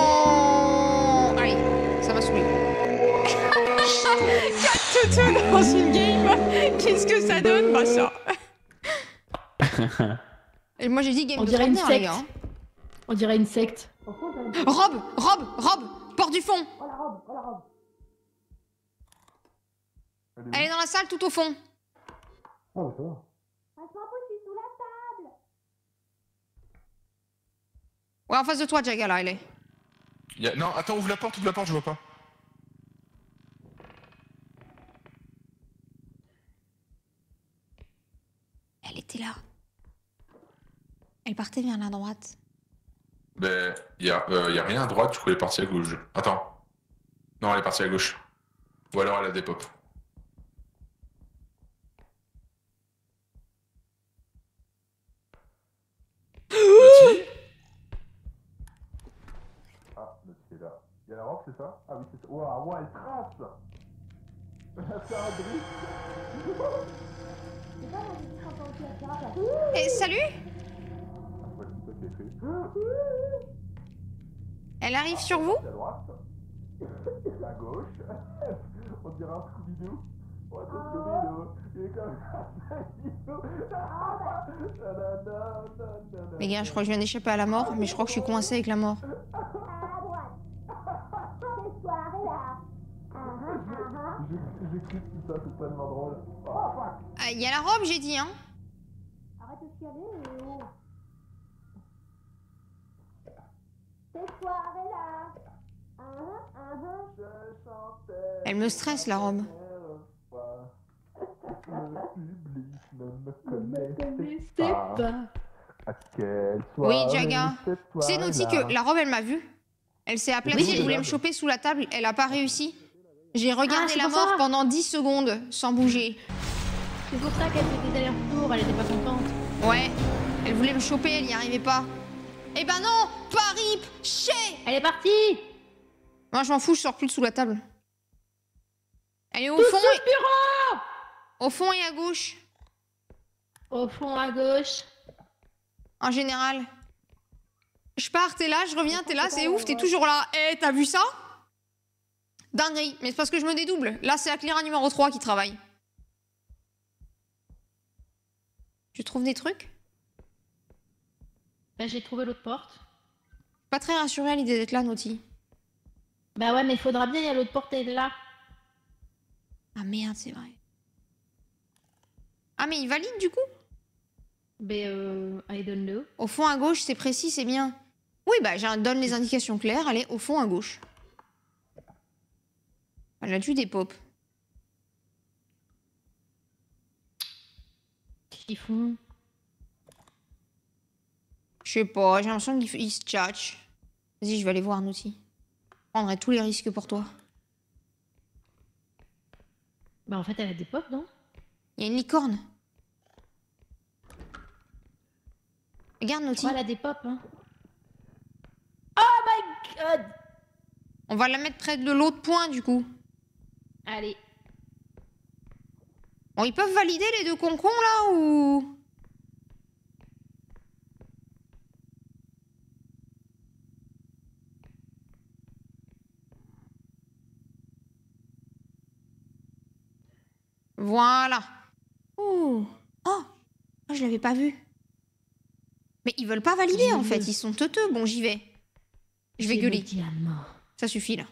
Waouh! Allez, ça m'a saoulé. 4 toutous dans une game. Qu'est-ce que ça donne? Bah ça. Et moi j'ai dit game On de dirait une trentenaire, les secte. gars. On dirait une secte. Robe! Porte du fond! Elle est dans la salle tout au fond. Oh, ça va. Ouais, en face de toi, Jaga, là, elle est. Non, attends, ouvre la porte, je vois pas. Elle était là. Elle partait vers la droite. Ben, y a rien à droite, du coup elle est partie à gauche. Attends. Non, elle est partie à gauche. Ou alors elle a des pop. Naughty. Ah, le c'est là. Il y a la robe, c'est ça? Ah oui, c'est ça. Ouah, ouah, elle trace! C'est un drift! Et salut! Ah, voici toi qui as fait. Elle arrive sur vous? À droite. À gauche. On dirait un Scooby-Doo. Oh, c'est Scooby-Doo. Il est comme ça. Les gars, je crois que je viens d'échapper à la mort, mais je crois que je suis coincée avec la mort. J'écris tout ça, c'est tellement drôle. Oh, fuck! Ah, il y a la robe, j'ai dit, hein? Arrête de chialer, Léo. Cette soirée-là. Je chantais. Elle me stresse, la robe. Le public ne me Connaissez connaissait pas. pas. À quelle Oui, soirée Jaga. cette C'est Naughty soirée-là. que la robe, elle m'a vue. Elle s'est aplatie, Oui. elle voulait me choper sous la table, elle a pas réussi. J'ai regardé c'est la pour mort ça. pendant 10 secondes sans bouger. C'est pour ça qu'elle fait des allers-retours, elle était pas contente. Ouais, elle voulait me choper, elle y arrivait pas. Eh ben non, pas rip, chier. Elle est partie. Moi je m'en fous, je sors plus de sous la table. Elle est au Tout fond, sur le bureau. au fond et à gauche, Au fond à gauche. en général. Je pars, t'es là, je reviens, t'es là, c'est ouf, t'es toujours là. Eh, t'as vu ça? Dinguerie, mais c'est parce que je me dédouble. Là, c'est la Clara numéro 3 qui travaille. Tu trouves des trucs? Bah, j'ai trouvé l'autre porte. Pas très rassurée à l'idée d'être là, Naughty. Bah ouais, mais il faudra bien, il y a l'autre porte, elle est là. Ah merde, c'est vrai. Ah mais il valide du coup? Mais I don't know. Au fond à gauche, c'est précis, c'est bien. Oui, bah donne les indications claires, allez, au fond à gauche. Elle a dû des pop. Qu'est-ce qu'ils font? Je sais pas, j'ai l'impression qu'ils se tchatchent. Vas-y, je vais aller voir Naughty. Je prendrai tous les risques pour toi. Bah en fait, elle a des pop, non? Il y a une licorne. Regarde Naughty. Ouais, elle a des pop, hein. Oh my god! On va la mettre près de l'autre point du coup. Allez. Bon, ils peuvent valider les deux concons là ou... Voilà. Ouh. Oh, oh, je l'avais pas vu. Mais ils veulent pas valider en fait, ils sont teuteux. Bon, j'y vais. Je vais gueuler. Ça suffit là.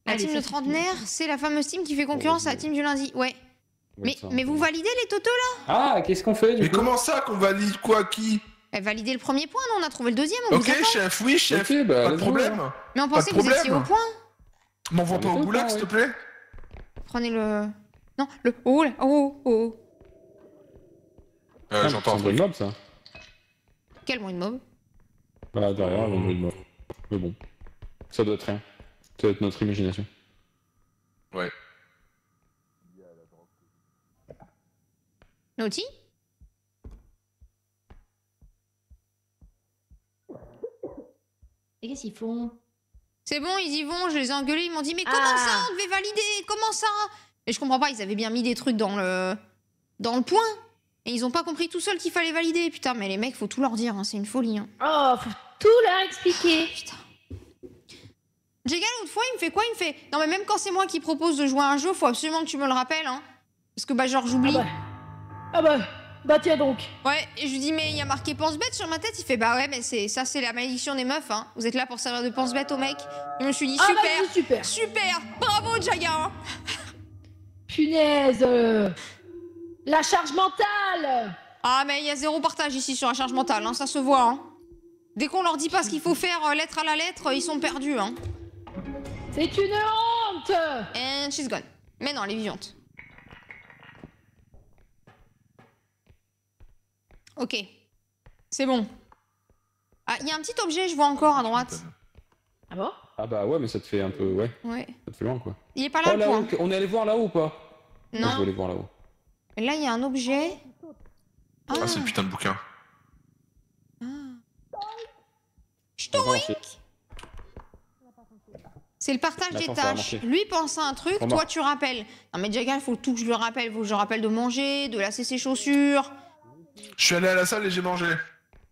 La Allez, team ça de suffit. trentenaire, c'est la fameuse team qui fait concurrence à la team du lundi. Ouais. Mais vous validez les totos là? Ah, qu'est-ce qu'on fait du Mais coup? comment ça qu'on valide quoi, qui? Validez le premier point, non? On a trouvé le deuxième, on Ok, vous attend. chef, oui, chef. Ok, bah, pas de let's go, problème. Mais on Pas pensait de que vous étiez au problème. point. M'envoie Ah, pas mais au t'es au goulag, point, s'il te oui. plaît. Prenez le... Non, le... Oh là, oh, oh. Ah, J'entends un c'est un bruit truc. de mob ça. Quel bruit de mob. Bah derrière, un bruit de mob. Mais bon. Ça doit être rien. Ça doit être notre imagination. Ouais. Naughty? Et qu'est-ce qu'ils font? C'est bon, ils y vont, je les ai engueulés, ils m'ont dit mais comment Ah. ça, on devait valider, comment ça? Et je comprends pas, ils avaient bien mis des trucs dans le point. Et ils ont pas compris tout seul qu'il fallait valider. Putain, mais les mecs, faut tout leur dire, hein, c'est une folie. Hein. Oh, faut tout leur expliquer. Putain. Jégal, l'autre fois, il me fait quoi? Il me fait non, mais même quand c'est moi qui propose de jouer à un jeu, faut absolument que tu me le rappelles. Hein. Parce que bah, genre, j'oublie. Bah tiens donc. Ouais, et je lui dis mais il y a marqué pense-bête sur ma tête. Il fait bah ouais, mais c'est la malédiction des meufs. Hein. Vous êtes là pour servir de pense-bête au mec. Et je me suis dit Ah bah super, c'est super. super, bravo Jaga. Hein. Punaise. La charge mentale. Ah mais il y a zéro partage ici sur la charge mentale, hein, ça se voit. Hein. Dès qu'on leur dit pas ce qu'il faut faire lettre à la lettre, ils sont perdus. Hein. C'est une honte. And she's gone. Mais non, elle est vivante. Ok. C'est bon. Ah, il y a un petit objet, je vois encore à droite. Ah bon? Ah bah ouais, mais ça te fait un peu... Ouais, Ouais. ça te fait loin quoi. Il est pas là Oh le là-haut, point. on est allé voir là-haut ou pas? Moi, je veux Non. aller voir là-haut. Et là, il y a un objet. Ah. Ah, c'est le putain de bouquin. Ah. On va marcher. C'est le partage D'accord, des ça va tâches. marcher. Lui pense à un truc, Remarque. toi tu rappelles. Non mais Jagal, faut tout que je lui rappelle. Faut que je le rappelle de manger, de lasser ses chaussures. Je suis allé à la salle et j'ai mangé.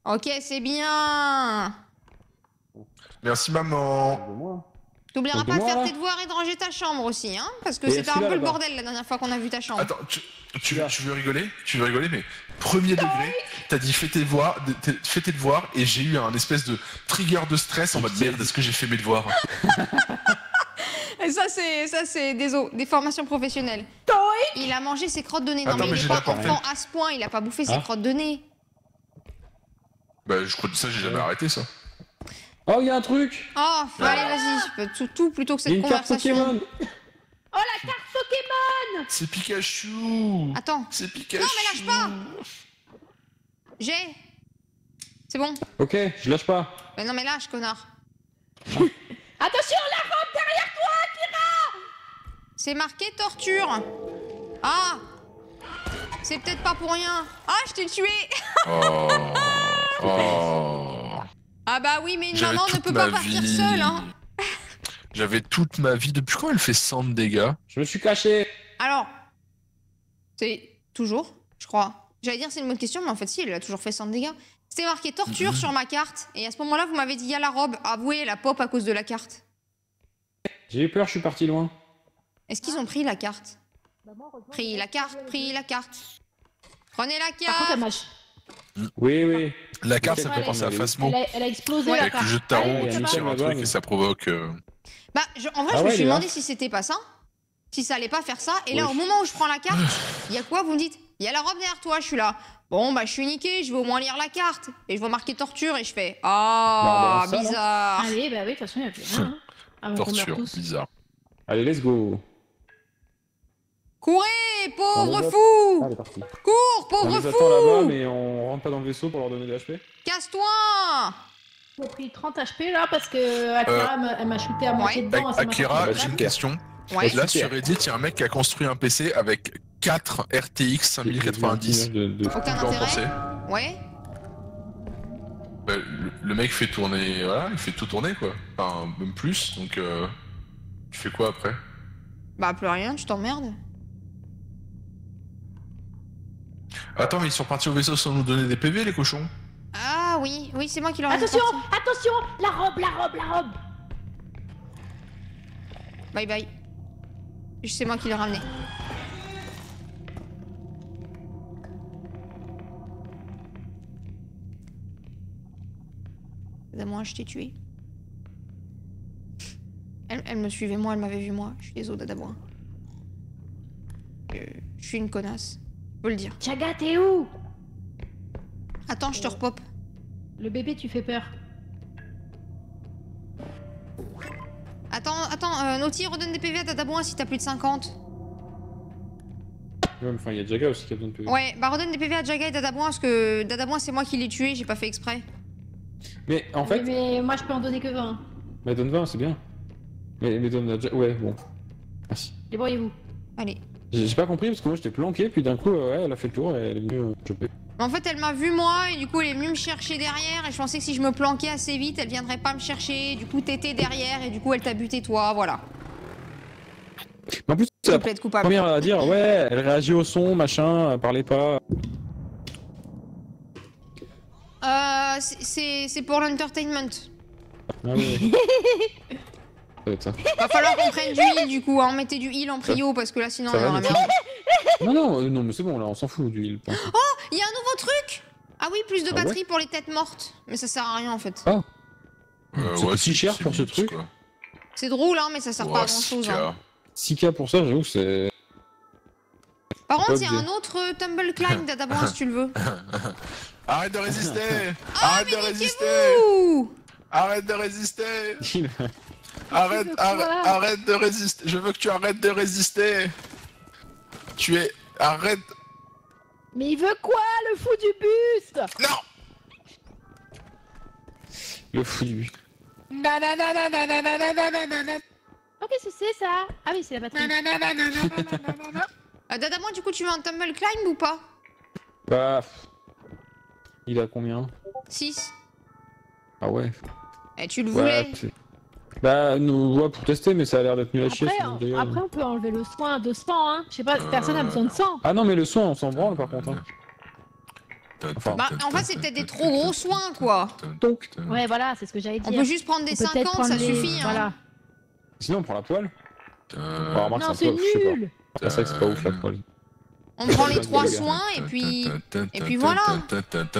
Ok, c'est bien. Merci, maman. De moi. T'oublieras Donc, pas de moi, faire là. tes devoirs et de ranger ta chambre aussi, hein. Parce que Et c'était un celui-là, peu le là-bas. bordel la dernière fois qu'on a vu ta chambre. Attends, tu veux rigoler? Tu veux rigoler, mais premier degré, t'as dit fais tes devoirs et j'ai eu un espèce de trigger de stress en mode merde, est-ce que j'ai fait mes devoirs? Et ça c'est des formations professionnelles. Il a mangé ses crottes de nez. Non Attends, mais mais il est j'ai pas la portée. enfant à ce point, il a pas bouffé ses Hein crottes de nez. Bah, je crois que ça, j'ai jamais arrêté ça. Oh, il y a un truc! Oh, allez vas-y, tout plutôt que Il y a cette une carte conversation. Pokémon! Oh la carte Pokémon. C'est Pikachu! Attends, C'est Pikachu! non mais lâche pas. J'ai. C'est bon. Ok, je lâche pas. Mais non mais lâche connard. Attention, la robe derrière toi! C'est marqué torture. Ah! C'est peut-être pas pour rien. Ah, je t'ai tué. Oh. Oh. Ah bah oui, mais une J'avais maman ne toute peut pas ma partir vie. seule, hein. J'avais toute ma vie. Depuis quand elle fait 100 de dégâts? Je me suis caché. Alors, c'est toujours, je crois. J'allais dire c'est une bonne question, mais en fait si, elle a toujours fait 100 de dégâts. C'était marqué torture sur ma carte, et à ce moment-là, vous m'avez dit il y a la robe. Avouez, la pop à cause de la carte. J'ai eu peur, je suis parti loin. Est-ce qu'ils ont pris la carte? Pris la carte, pris la carte. Prenez la Par contre, carte. elle m'a... Oui, oui. La carte, ça Ouais, fait elle penser à a- Phasmo. Elle a explosé Ouais, la Avec carte. le jeu de tarot, Allez, tu ça tires va. un truc et ça provoque. Bah, en vrai, Ah je me ouais, suis il est là. demandé si c'était pas ça. Si ça allait pas faire ça. Et là, Oui. au moment où je prends la carte, il y a quoi? Vous me dites, il y a la robe derrière toi, je suis là. Bon, bah, je suis niqué, je vais au moins lire la carte. Et je vois marqué torture et je fais, ah, Bah, ça, non bizarre. Allez, bah oui, de toute façon, il y a plus rien. Hein. Avant qu'on meure Torture, tous. bizarre. Allez, let's go. Courez, pauvre On y va. fou! Ah, elle est partie. Cours, On pauvre les attend là-bas, fou! mais on rentre pas dans le vaisseau pour leur donner des HP. Casse-toi! J'ai pris 30 HP là parce que Akira elle m'a shooté à moitié Ouais. dedans. ça m'a Akira, fait j'ai une mal. question. Ouais. Là, sur Reddit, il y a un mec qui a construit un PC avec 4 RTX 5090. De... Aucun Qu'est-ce que vous en intérêt. pensez? Ouais. Bah, le mec fait tourner, voilà, il fait tout tourner quoi. Enfin, même plus, donc tu fais quoi après? Bah, plus rien, tu t'emmerdes. Attends, mais ils sont partis au vaisseau sans nous donner des PV, les cochons? Ah oui, oui, c'est moi qui leur ai Attention, sorti. attention, la robe, la robe, la robe. Bye bye. C'est moi qui l'ai ramené. Moi, je t'ai tué. Elle me suivait moi, elle m'avait vu moi. Je suis désolée, Dadabois. Je suis une connasse. Faut le dire. Chaga, t'es où? Attends, je te repop. Le bébé, tu fais peur. Attends, Naughty, redonne des PV à Dadabois si t'as plus de 50. Ouais, enfin, il y a Jaga aussi qui a besoin de PV. Ouais, bah redonne des PV à Jaga et Dadabois parce que Dadabois c'est moi qui l'ai tué, j'ai pas fait exprès. Mais en fait, Mais moi, je peux en donner que 20. bah donne 20, c'est bien. Mais donne à Jaga. Ouais, bon. Merci. Débrouillez-vous. Allez. J'ai pas compris parce que moi j'étais planqué, puis d'un coup, ouais, elle a fait le tour et elle est venue choper. En fait, elle m'a vu moi et du coup, elle est venue me chercher derrière et je pensais que si je me planquais assez vite, elle viendrait pas me chercher. Du coup, t'étais derrière et du coup, elle t'a buté toi, voilà. Mais en plus, c'est Je la plaide coupable. première à dire, ouais, elle réagit au son, machin, elle parlait pas. C'est pour l'entertainment. Ah ouais. Ça doit être ça. Va falloir qu'on prenne du heal du coup, hein. Mettez du heal en prio parce que là sinon Ça on va, aura Naughty merde. Non, mais c'est bon, là, on s'en fout du heal. Il y a un nouveau truc. Ah oui, plus de Ah ouais batterie pour les têtes mortes. Mais ça sert à rien en fait. Ah. Ça coûte si cher c'est pour ce mix, truc. quoi. C'est drôle hein, mais ça sert pas à Ouais, grand chose. 6K. Hein. 6K pour ça, j'avoue, c'est. Par contre, il y a Pas un autre Tumble Climb d'Adaboin si tu le veux. Arrête de résister! Ah, Arrête de résister! Ouh. Arrête de résister! Il- Arrête, veux quoi? arrête de résister! Je veux que tu arrêtes de résister! Tu es... Arrête! Mais il veut quoi, le fou du buste? Non! Le fou du. Oh, qu'est-ce que c'est ça? Ah oui, c'est la batterie. Dadaboin, du coup, tu veux un Tumble Climb ou pas? Bah. Il a combien? 6. Ah ouais. Et tu le voulais? Bah, nous, ouais, pour tester, mais ça a l'air d'être nul à chier. Après, ce délire. après, on peut enlever le soin de sang, hein. Je sais pas, personne a besoin de sang. Ah non, mais le son, on s'en branle par contre. Hein. Enfin, Bah, en fait, c'est peut-être des trop gros soins, quoi. Donc. Ouais, voilà, c'est ce que j'allais On dire. peut juste prendre des On peut peut-être 50, ça prendre les- suffit, hein. Voilà. Sinon, on prend la poêle. Bah, remarque, Non, un c'est peu- je sais pas. nul. Ah, c'est vrai que c'est pas ouf la poêle. On prend les 3 les gars. soins et puis voilà.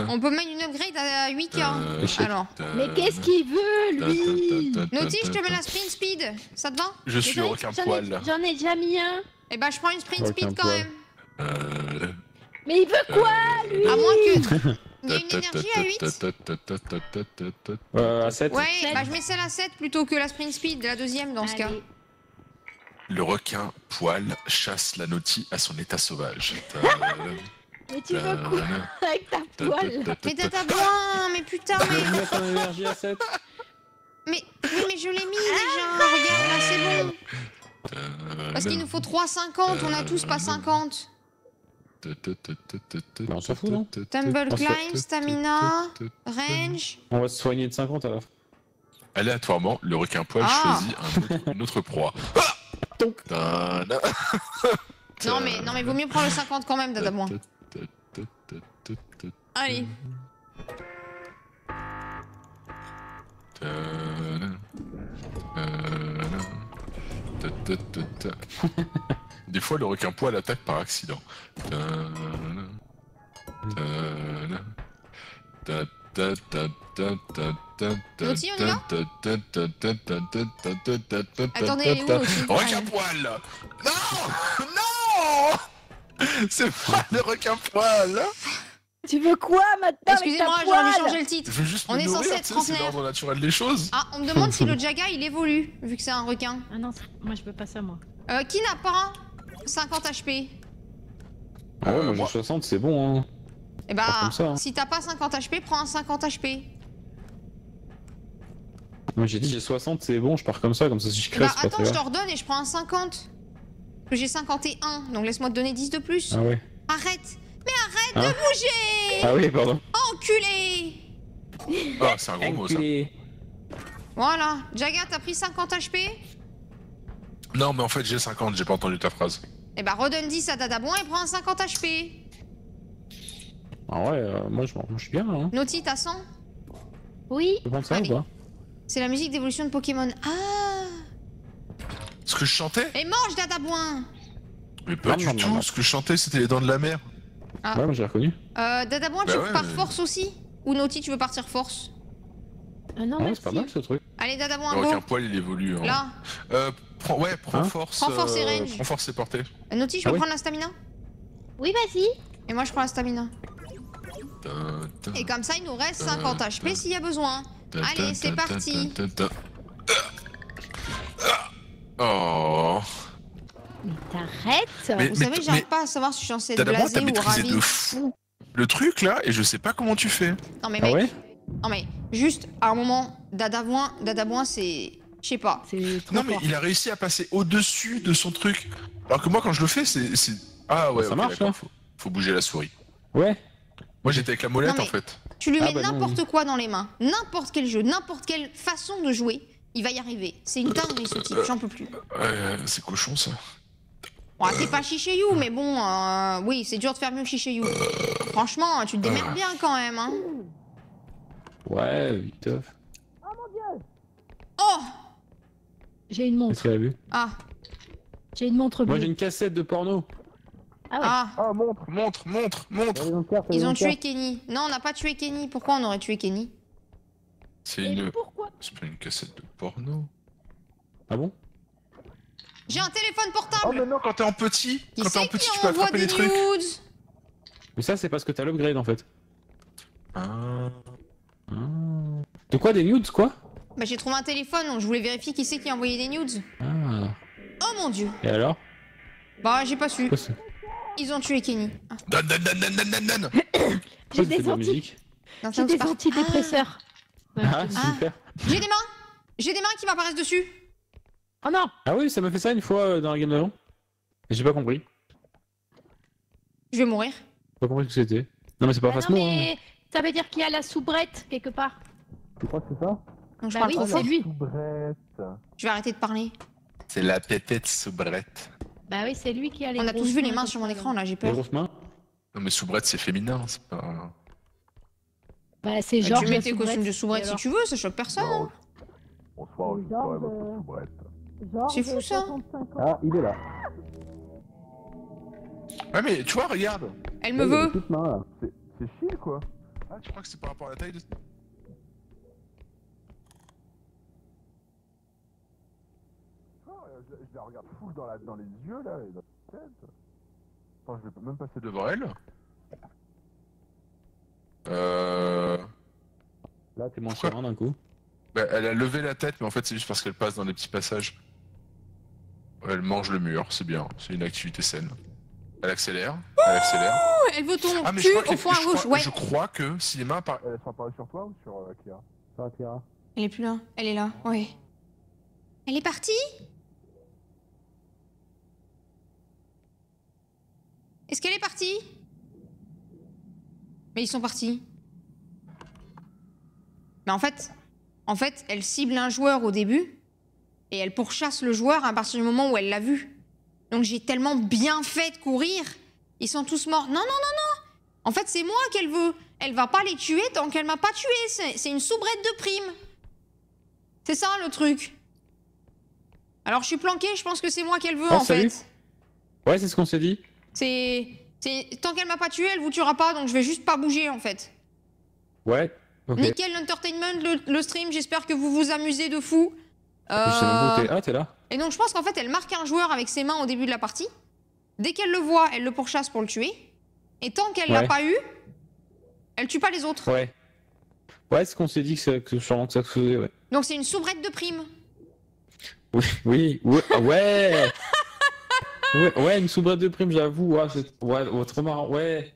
On peut mettre une upgrade à 8K. Alors, Mais qu'est-ce qu'il veut, lui? Naughty, je te mets la sprint speed. Ça te va? Je suis le requin poil. J'en ai déjà mis un. Eh ben, je prends une sprint Ouais, speed qu'un quand poil. même. Mais il veut quoi, lui? À moins que. Il y a une énergie à 8. À 7. Ouais, bah je mets celle à 7 plutôt que la sprint speed, la deuxième dans ce cas. Allez. Le requin poil chasse la Naughty à son état sauvage. Mais tu veux quoi avec ta poêle? Mais Dadaboin, mais putain, Je vais mettre ton énergie à 7. mais je l'ai mis déjà. Regarde, là, c'est bon. Parce qu'il nous faut 3,50. On a tous pas 50. On s'en fout, non? Tumble climb, stamina, range. On va se soigner de 50 à la fin. Aléatoirement, le requin poil Ah. choisit une autre proie. Ah Non mais vaut mieux prendre le 50 quand même, Dadaboin. Allez. Des fois, le requin poil attaque par accident. L'outil, on y va Attendez, elle est où, l'outil? Requin poil. Non. Non. C'est pas le requin poil. Tu veux quoi maintenant avec ta Excusez-moi, j'aurais dû poêle changer le titre. Je veux juste On me est nourrir, censé être tu sais, c'est trentenaire. l'ordre naturel des choses. Ah, on me demande si le Jaga il évolue, vu que c'est un requin. Ah non, moi je veux pas ça moi. Qui n'a pas 50 HP? Ah ouais, moi moi- j'ai 60, c'est bon, hein. Eh Pas bah, comme ça, hein. si t'as pas 50 HP, prends un 50 HP. Moi j'ai dit j'ai 60, c'est bon, je pars comme ça si je Eh crée, bah, c'est pas attends, très je te grave. redonne et je prends un 50. Parce que j'ai 51, donc laisse-moi te donner 10 de plus. Ah ouais. Arrête! Mais arrête Hein de bouger! Ah oui, pardon. Enculé! Ah, c'est un gros mot ça. Enculé. Voilà. Jaga, t'as pris 50 HP? Non, mais en fait, j'ai 50, j'ai pas entendu ta phrase. Eh bah, redonne 10 à Dadaboin et prends un 50 HP. Ah ouais, moi je suis bien, hein. Naughty, t'as 100? Oui. Tu peux prendre ça Allez. ou pas? C'est la musique d'évolution de Pokémon. Ah! Ce que je chantais? Et mange, Dadaboin! Mais pas du Non, non, tout. non. Ce que je chantais, c'était les dents de la mer. Ah. Ouais, moi j'ai reconnu. Dadaboin, Bah tu ouais, pars mais- force aussi? Ou Naughty, tu veux partir force? Ah non, Ah ouais, merci. c'est pas mal ce truc. Allez, Dadaboin, Le go! requin poil, il évolue. Hein. Là. Prends Hein force. Prends force et range. Prends force et portée. Naughty, je Ah peux oui. prendre la stamina? Oui, vas-y. Et moi, je prends la stamina. Et comme ça, il nous reste 50 HP s'il y a besoin. Allez, c'est parti. Oh. Mais t'arrêtes. Mais- Vous savez, j'arrive mais- pas à savoir si je suis censée être D'abord, blasée t'as ou maîtrisé ravie. de fou le truc là, et je sais pas comment tu fais. Non mais Ah mec, ouais? non mais juste à un moment, Dadaboin c'est, je sais pas. C'est trop Non, mais fort. il a réussi à passer au-dessus de son truc. Alors que moi, quand je le fais, c'est. Ah ouais, Ça ok, marche, d'accord, là faut bouger la souris. Ouais. Moi, j'étais avec la molette Non, mais- en fait. Tu lui Ah mets bah non, n'importe quoi dans les mains, n'importe quel jeu, n'importe quelle façon de jouer, il va y arriver. C'est une dinguerie ce type, j'en peux plus. C'est cochon ça. Bon, t'es pas Chicheyu, mais bon, oui, c'est dur de faire mieux que Chicheyu. Franchement, tu te démerdes bien quand même, hein. Ouais, viteuf. Oh! J'ai une Qu'est-ce montre. qu'elle a vu? Ah, J'ai une montre Moi bleue. j'ai une cassette de porno. Ah ouais. ah, Ah, montre. ils ont tué Kenny. Non, on n'a pas tué Kenny. Pourquoi on aurait tué Kenny? C'est Mais une. pourquoi? C'est pas une cassette de porno. Ah bon? J'ai un téléphone Oh, portable! mais non, quand t'es en petit, Qui quand t'es en c'est petit, qui tu peux envoie attraper des les trucs. nudes? Mais ça c'est parce que t'as l'upgrade en fait. Ah. Ah. De quoi, des nudes quoi? Bah j'ai trouvé un téléphone, donc je voulais vérifier qui c'est qui a envoyé des nudes. Ah. Oh mon dieu! Et alors? Bah j'ai pas su. Quoi c'est? Ils ont tué Kenny. Ah. Dan, dan, dan, dan, dan, dan, dan. Pourquoi J'ai tu fais des de la anti- musique? Non, J'ai ça, c'est des pas- antidépresseurs. Ouais, Ah, je te dis. super. J'ai des mains! J'ai des mains qui m'apparaissent dessus! Oh non. Ah oui, ça m'a fait ça une fois dans la game d'avant. Et j'ai pas compris. Je vais mourir. J'ai pas compris ce que c'était. Non mais c'est pas Bah non, Phasmo, hein. mais ça veut dire qu'il y a la soubrette quelque part. Tu crois que c'est ça? Donc je Bah parle oui, trop c'est fort. lui. Soubrette. Je vais arrêter de parler. C'est la pétette soubrette. Bah oui, c'est lui qui a les On a grosses tous vu les mains mains comme sur mon ça. écran là, j'ai Les peur. grosses mains? Non, mais soubrette, c'est féminin, c'est pas. Bah c'est Bah, genre. tu mets tes costumes de soubrette Et si alors tu veux, ça choque personne. hein. Bonsoir, je Genre serai de- votre soubrette. C'est fou, ça. 65 ans. Ah, il est là. Ouais, mais tu vois, regarde. Elle me veut. Toute main là. C'est chill, quoi. Ah, tu crois que c'est par rapport à la taille de. Ah, je la regarde full dans les yeux, là, et dans la tête. Attends, je vais même passer devant elle. Là, t'es moins Pourquoi serein d'un coup. Bah, elle a levé la tête, mais en fait, c'est juste parce qu'elle passe dans les petits passages. Elle mange le mur, c'est bien. C'est une activité saine. Elle accélère. Elle accélère. Oh, elle veut ton Ah, mais cul je crois, que au fond à gauche. Ouais. je crois que si les mains apparaissent. Elles sont apparues sur toi ou sur Akira? Ça, Clara. Elle est plus là. Elle est là. Ouais. Elle est partie? Est-ce qu'elle est partie? Mais ils sont partis. Mais en fait, elle cible un joueur au début et elle pourchasse le joueur à partir du moment où elle l'a vu. Donc j'ai tellement bien fait de courir. Ils sont tous morts. Non, non, non, non. En fait, c'est moi qu'elle veut. Elle va pas les tuer tant qu'elle m'a pas tué. C'est une soubrette de prime. C'est ça le truc. Alors je suis planqué, je pense que c'est moi qu'elle veut en salut. fait. Ouais, c'est ce qu'on s'est dit. Tant qu'elle m'a pas tué, elle vous tuera pas, donc je vais juste pas bouger en fait. Ouais. Ok. Nickel l'entertainment, le stream, j'espère que vous vous amusez de fou. Je sais même pas où t'es. Ah, t'es là. Et donc je pense qu'en fait elle marque un joueur avec ses mains au début de la partie. Dès qu'elle le voit, elle le pourchasse pour le tuer. Et tant qu'elle l'a pas eu, elle tue pas les autres. Ouais. Ouais, c'est ce qu'on s'est dit que sûrement que ça se faisait, ouais. Donc c'est une soubrette de prime. Oui, ouais. Ouais, une soubrette de prime, j'avoue. Ouais, trop marrant, ouais.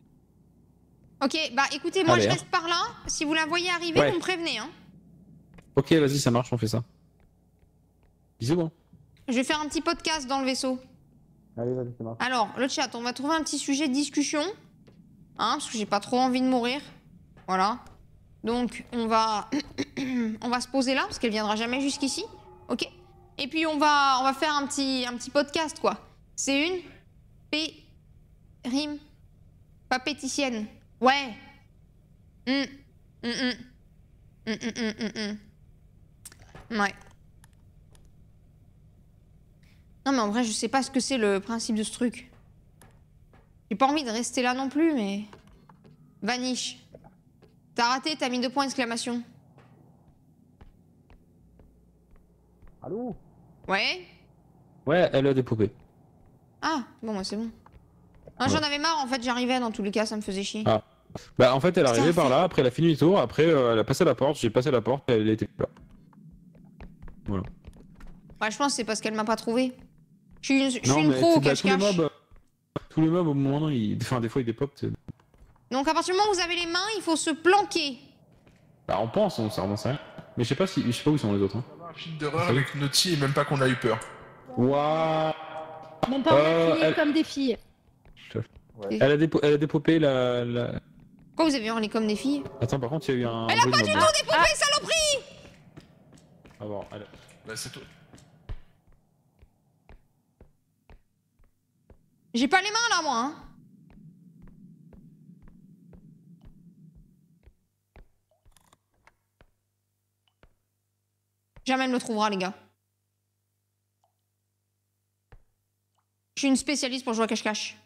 Ok, bah écoutez, moi Allez, je hein. reste par là. Si vous la voyez arriver, Ouais. vous me prévenez. Hein. Ok, vas-y, ça marche, on fait ça. Bisous, hein. Je vais faire un petit podcast dans le vaisseau. Allez, vas-y, ça marche. Alors, le chat, on va trouver un petit sujet de discussion. Hein, parce que j'ai pas trop envie de mourir. Voilà. Donc, on va se poser là, parce qu'elle viendra jamais jusqu'ici. Ok. Et puis, on va faire un petit podcast, quoi. C'est une rime papéticienne. Ouais. Ouais. Non, mais en vrai, je sais pas ce que c'est le principe de ce truc. J'ai pas envie de rester là non plus, mais... Vanish. T'as raté, t'as mis 2 points d'exclamation. Allô? Ouais? Ouais, elle a des poupées. Ah, bon, moi c'est bon. Non, j'en avais marre, en fait, j'arrivais dans tous les cas, ça me faisait chier. Ah. Bah, en fait, elle est Putain, arrivée par là, après elle a fini le tour, après elle a passé la porte, j'ai passé la porte, elle était là. Voilà. Ouais, je pense que c'est parce qu'elle m'a pas trouvé. Je suis Non, une mais pro au bah, tous les cache-cache. mobs, tous les mobs au moment, enfin, des fois ils dépopent. Donc à partir du moment où vous avez les mains, il faut se planquer. Bah, on pense, ça remonte ça. Mais je sais pas où ils sont les autres. Hein. Un film d'horreur avec Naughty et même pas qu'on a eu peur. Waouh. Même pas on a crié elle- comme des filles. Elle a dépopé la. Pourquoi vous avez hurlé comme des filles? Attends, par contre, il y a eu un. Elle a bruit pas de du mob. tout dépopé, saloperie! Ah bon, allez. Bah, c'est toi. J'ai pas les mains là, moi. Hein. Jamais elle me trouvera, les gars. Je suis une spécialiste pour jouer à cache-cache.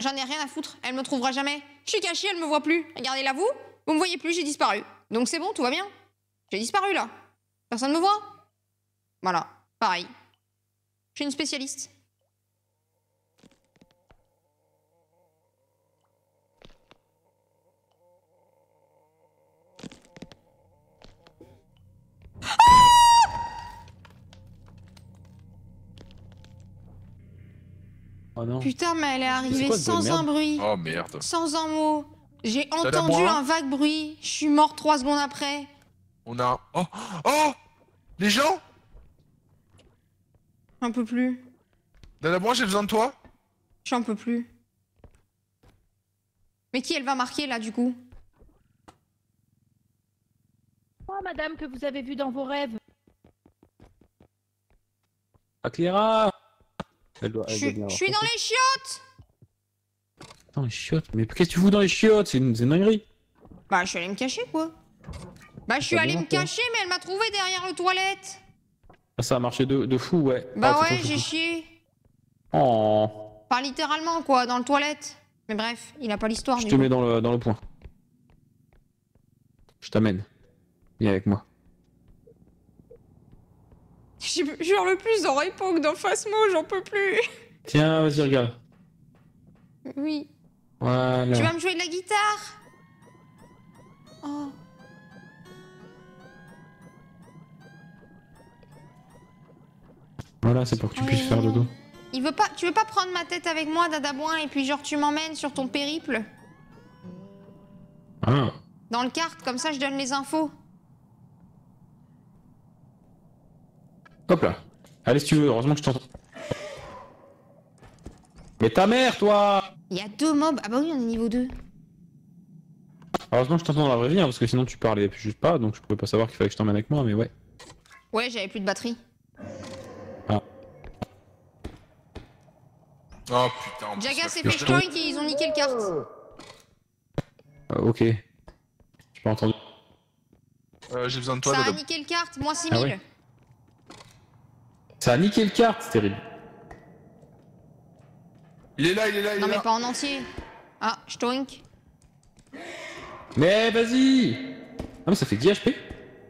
J'en ai rien à foutre, elle me trouvera jamais. Je suis cachée, elle me voit plus. Regardez-la vous, vous me voyez plus, j'ai disparu. Donc c'est bon, tout va bien. J'ai disparu là. Personne me voit. Voilà, pareil. Je suis une spécialiste. Oh non. Putain, mais elle est c'est arrivée quoi ce bruit de sans un merde bruit, Oh merde. sans un mot. J'ai T'as la entendu moi un vague bruit. Je suis morte 3 secondes après. On a... Oh. Oh. Les gens. J'en peux plus. Dada, moi j'ai besoin de toi. J'en peux plus. Mais qui elle va marquer là du coup? Oh, madame, que vous avez vu dans vos rêves. Ah, Cléra. Elle Je doit suis bien je suis dans les chiottes. Dans les chiottes. Mais qu'est-ce que tu fous dans les chiottes? C'est une dinguerie. Bah je suis allée me cacher quoi. Bah je suis T'as allée bien me fait. cacher mais elle m'a trouvé derrière le toilette. Ah, ça a marché de fou, ouais. Bah Ah, c'est ouais trop j'ai fou. chié. Oh. Pas littéralement quoi, dans le toilette. Mais bref, il a pas l'histoire. Je lui. te mets dans le point. Je t'amène. Viens avec moi. Je jure le plus dans Repo que dans Phasmo, j'en peux plus. Tiens, vas-y, regarde. Oui. Voilà. Tu vas me jouer de la guitare? Oh. Voilà, c'est pour que tu puisses faire dodo. Tu veux pas prendre ma tête avec moi, Dada Boin, et puis genre tu m'emmènes sur ton périple? Ah. dans le kart, comme ça je donne les infos. Hop là. Allez, si tu veux, heureusement que je t'entends. Mais ta mère, toi! Il y a 2 mobs. Ah bah oui, on est niveau 2. Heureusement que je t'entends dans la vraie vie, hein, parce que sinon tu parlais juste pas, donc je pouvais pas savoir qu'il fallait que je t'emmène avec moi, mais ouais. Ouais, j'avais plus de batterie. Ah. Oh putain. en plus, Jaga ça s'est fait fait shtoink et ils ont niqué le kart. Ok. J'ai pas entendu. J'ai besoin de toi, Ça a Dodo. niqué le kart, moins 6000. Ah ouais. Ça a niqué le kart, c'est terrible. Il est là, il est là, il Non est mais là. pas en entier. Ah, shtoink. Mais vas-y! Ah mais ça fait 10 HP?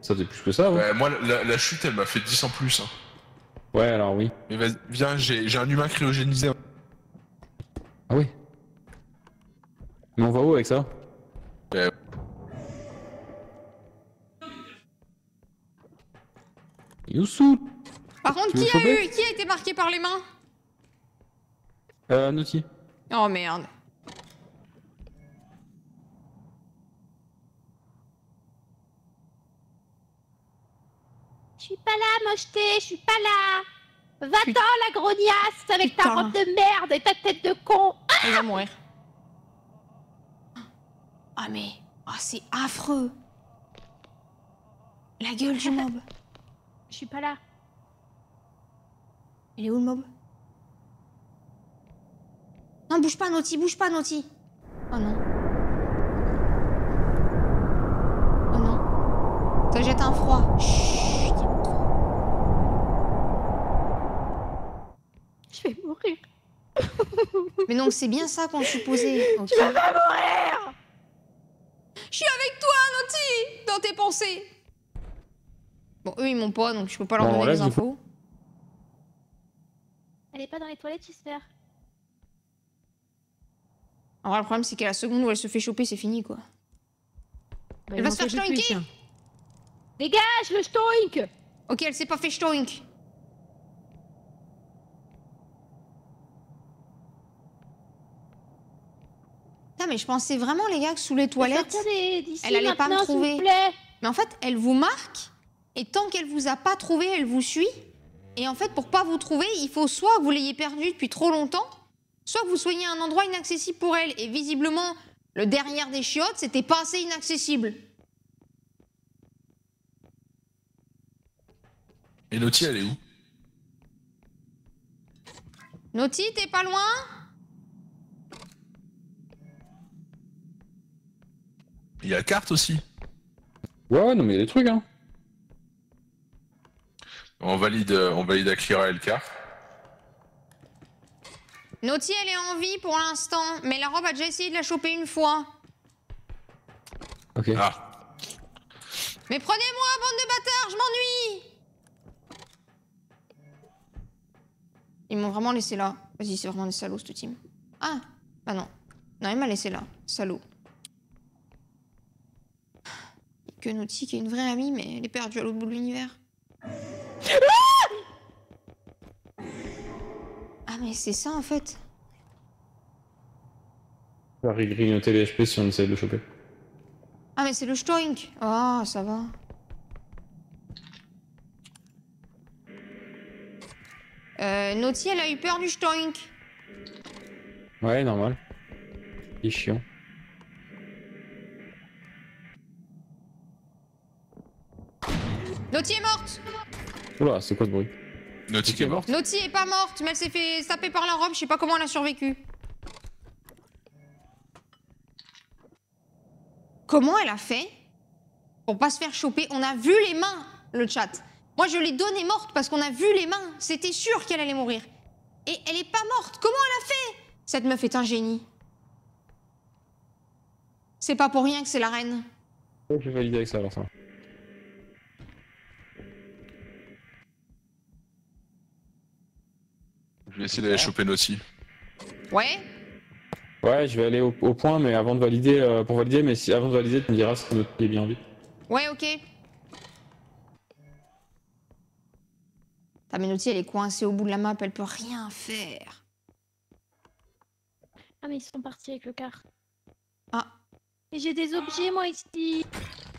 Ça faisait plus que ça, ouais. Ouais, moi, la chute, elle m'a fait 10 en plus. Hein. Ouais, alors oui. Mais vas-y, viens, j'ai un humain cryogénisé. Ah ouais. Mais on va où avec ça? Ouais. Youssou! Par contre, Tu veux qui a choper eu, qui a été marqué par les mains? Naughty. Oh merde. Je suis pas là, mocheté, je suis pas là. Va-t'en, Putain. la grognasse, avec ta Putain. robe de merde et ta tête de con. Il va mourir. Ah mais... Ah c'est affreux. La gueule du mob. Je suis pas là. Il est où le mob? Non, bouge pas, Naughty, bouge pas, Naughty. Oh non. Oh non. Ça jette un froid. Chut, il y a trop. Je vais mourir. Mais donc c'est bien ça qu'on supposait. Ok. Je vais pas mourir. Je suis avec toi, Naughty, dans tes pensées. Bon, eux ils m'ont pas, donc je peux pas leur Bon, donner là, les du coup- infos. Elle est pas dans les toilettes, j'espère. Alors le problème c'est qu'à la seconde où elle se fait choper, c'est fini quoi. Bah, Elle va se faire monter depuis, shtoinker. tiens. Dégage le shtoink. Ok, elle s'est pas fait shtoink. Putain, mais je pensais vraiment, les gars, que sous les toilettes, Sortez d'ici elle allait pas me maintenant, s'il vous trouver. plaît. mais en fait, elle vous marque, et tant qu'elle vous a pas trouvé, elle vous suit. Et en fait, pour pas vous trouver, il faut soit que vous l'ayez perdue depuis trop longtemps, soit que vous soyez à un endroit inaccessible pour elle. Et visiblement, le derrière des chiottes, c'était pas assez inaccessible. Et Naughty, elle est où? Naughty, t'es pas loin? Il y a la carte aussi. Ouais, non mais il y a des trucs, hein. On valide Akira et le carte. Naughty, elle est en vie pour l'instant, mais la robe a déjà essayé de la choper une fois. Ok. Ah. Mais prenez-moi, bande de bâtards, je m'ennuie! Ils m'ont vraiment laissé là. Vas-y, c'est vraiment des salauds, ce team. Ah, bah non. Non, il m'a laissé là. Salaud. Que Naughty, qui est une vraie amie, mais elle est perdue à l'autre bout de l'univers. Ah, mais c'est ça, en fait. On va grignoter les HP si on essaye de le choper. Ah, mais c'est le shtoink. Ah, ça va. Naughty, elle a eu peur du shtoink. Ouais, normal. Il est chiant. Naughty est morte. Oula, c'est quoi ce bruit? Naughty qui est morte. Naughty est pas morte, mais elle s'est fait taper par la robe. Je sais pas comment elle a survécu. Comment elle a fait pour pas se faire choper? On a vu les mains, le chat. Moi, je l'ai donnée morte parce qu'on a vu les mains. C'était sûr qu'elle allait mourir. Et elle est pas morte. Comment elle a fait? Cette meuf est un génie. C'est pas pour rien que c'est la reine. Ouais, je vais valider avec ça alors ça. Je vais essayer d'aller choper Naughty. Ouais. Ouais, je vais aller au point, mais avant de valider, pour valider, mais si, avant de valider, tu me diras si Naughty est bien en vie. Ouais, ok. Ta Naughty, elle est coincée au bout de la map. Elle peut rien faire. Ah mais ils sont partis avec le car. Ah. Et j'ai des objets, moi, ici.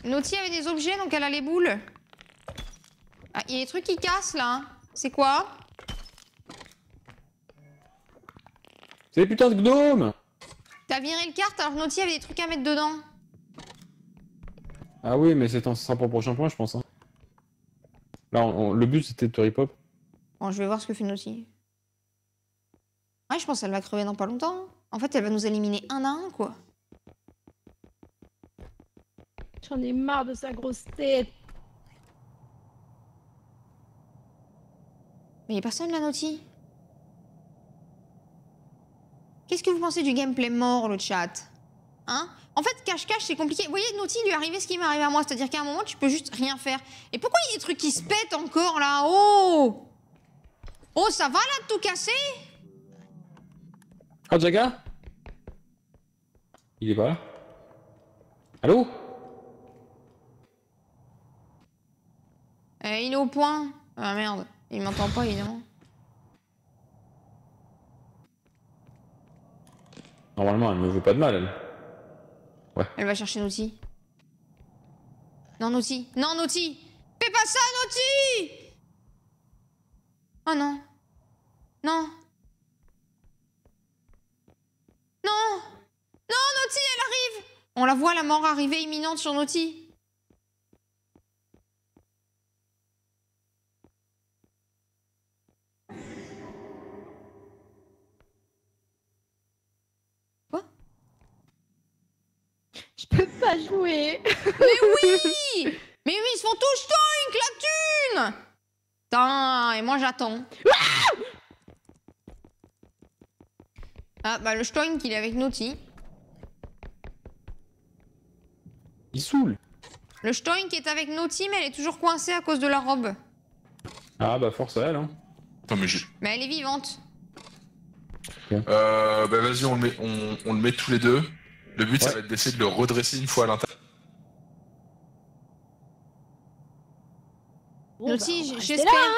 Naughty avait des objets, donc elle a les boules. Ah, il y a des trucs qui cassent, là. C'est quoi? C'est des putains de gnomes! T'as viré le carte alors que Naughty avait des trucs à mettre dedans. Ah oui, mais ça sera pour le prochain point, je pense. Hein. Là, le but, c'était de te rip-hop. Bon, je vais voir ce que fait Naughty. Ouais, je pense qu'elle va crever dans pas longtemps. En fait, elle va nous éliminer un à un, quoi. J'en ai marre de sa grosse tête. Mais y a personne là, Naughty. Qu'est-ce que vous pensez du gameplay mort, le chat? Hein? En fait, cache-cache, c'est compliqué. Vous voyez, Naughty, lui est arrivé ce qui m'est arrivé à moi. C'est-à-dire qu'à un moment, tu peux juste rien faire. Et pourquoi il y a des trucs qui se pètent encore, là? Oh! Oh, ça va, là, de tout casser? Ah, Jaga? Il est pas là? Allô? Il est au point. Ah, merde. Il m'entend pas, évidemment. Normalement, elle me veut pas de mal, elle. Elle va chercher Naughty. Non, Naughty. Non, Naughty! Fais pas ça, Naughty! Oh non. Non. Non! Non, Naughty, elle arrive! On la voit, la mort arriver imminente sur Naughty. Quoi? Je peux pas jouer. Mais oui! Mais oui, ils se font tous toink, la thune! Putain, et moi j'attends. Ah, bah le Stoink, il est avec Naughty. Il saoule. Le Stoink est avec Naughty, mais elle est toujours coincée à cause de la robe. Ah bah force à elle, hein. Attends, mais Mais elle est vivante. bah vas-y, on le met tous les deux. Le but, ça Ouais. va être d'essayer de le redresser une fois à l'intérieur. Bon, Naughty, on va rester j'espère. là,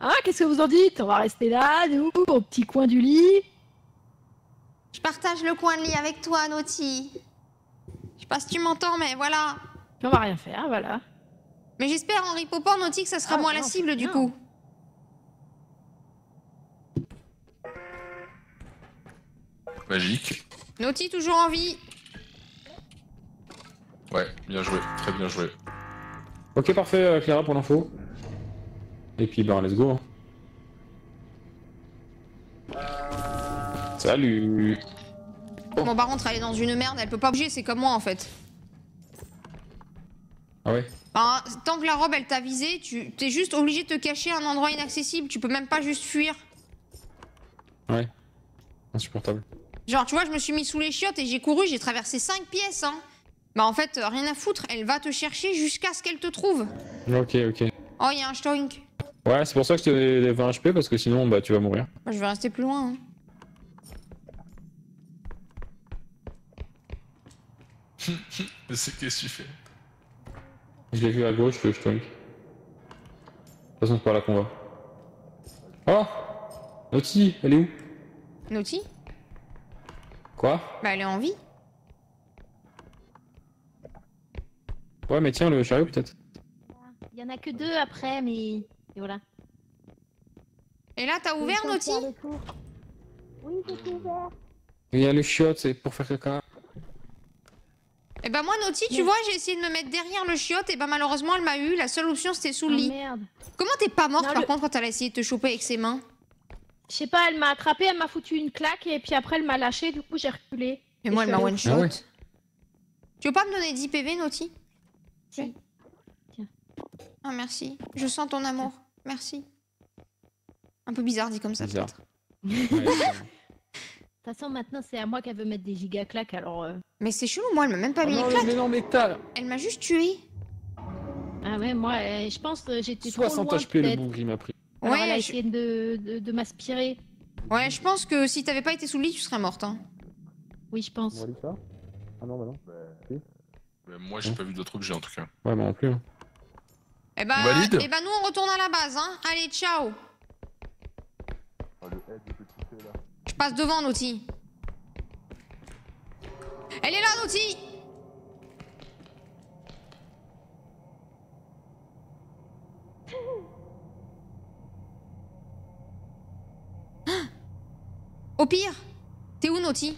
hein. Qu'est-ce que vous en dites? On va rester là, nous, au petit coin du lit. Je partage le coin de lit avec toi, Naughty. Je sais pas si tu m'entends, mais voilà. Puis on va rien faire, voilà. Mais j'espère en ripopant, Naughty, que ça sera Ah, moi la non, cible, du non. coup. Magique. Naughty, toujours en vie. Ouais, bien joué, très bien joué. Ok, parfait, Clara, pour l'info. Et puis, ben, let's go. Hein. Salut. Bon, par contre, elle est dans une merde, elle peut pas bouger, c'est comme moi, en fait. Ah ouais? Bah, tant que la robe, elle t'a visé, t'es juste obligé de te cacher à un endroit inaccessible. Tu peux même pas juste fuir. Ouais. Insupportable. Genre, tu vois, je me suis mis sous les chiottes et j'ai couru, j'ai traversé 5 pièces, hein. Bah, en fait, rien à foutre, elle va te chercher jusqu'à ce qu'elle te trouve. Ok, ok. Oh, il y a un Stoink. Ouais, c'est pour ça que je t'ai 20 HP, parce que sinon, bah, tu vas mourir. Moi, je vais rester plus loin, hein. C'est qu'est-ce que tu fais? Je l'ai vu à gauche, le Stoink. De toute façon, c'est par là qu'on va. Oh! Naughty, elle est où? Naughty? Quoi? Bah, elle est en vie. Ouais, mais tiens, le chariot, peut-être. Il y en a que 2 après, mais... Et voilà. Et là, t'as ouvert, Naughty? Oui, c'est ouvert. Il y a le chiotte, c'est pour faire caca. Et bah, moi, Naughty, tu vois, j'ai essayé de me mettre derrière le chiotte, et bah, malheureusement, elle m'a eu. La seule option, c'était sous le Oh, lit. merde. Comment t'es pas morte, Non, par le- contre, quand elle a essayé de te choper avec ses mains? Je sais pas, elle m'a attrapé, elle m'a foutu une claque, et puis après, elle m'a lâché, du coup, j'ai reculé. Mais Et moi, je elle suis m'a allée one-shot. Ah ouais. Tu veux pas me donner 10 PV, Naughty? Si. Tiens. Ah, merci. Je sens ton amour. Merci. Un peu bizarre dit comme ça, Bizarre. peut-être. Ouais, De toute façon, maintenant, c'est à moi qu'elle veut mettre des giga claques, alors... Mais c'est chelou, moi, elle m'a même pas oh mis non, une claque. mais non, mais t'as Elle m'a juste tué. Ah ouais, moi, je pense que j'étais trop 60 loin, HP le peut-être. bougre, il m'a pris. Alors, elle a Ouais, essayé de m'aspirer. ouais, je pense que si t'avais pas été sous le lit, tu serais morte. Hein. Oui, je pense. On va aller ça? Ah non, bah non. Bah, moi, j'ai pas vu d'autres objets en tout cas. Ouais, moi non plus. Hein. Eh bah, On valide nous, on retourne à la base, hein. Allez, ciao. Ah, le head, je peux te pousser là. Je passe devant, Naughty. Elle est là, Naughty. Au pire, t'es où Naughty?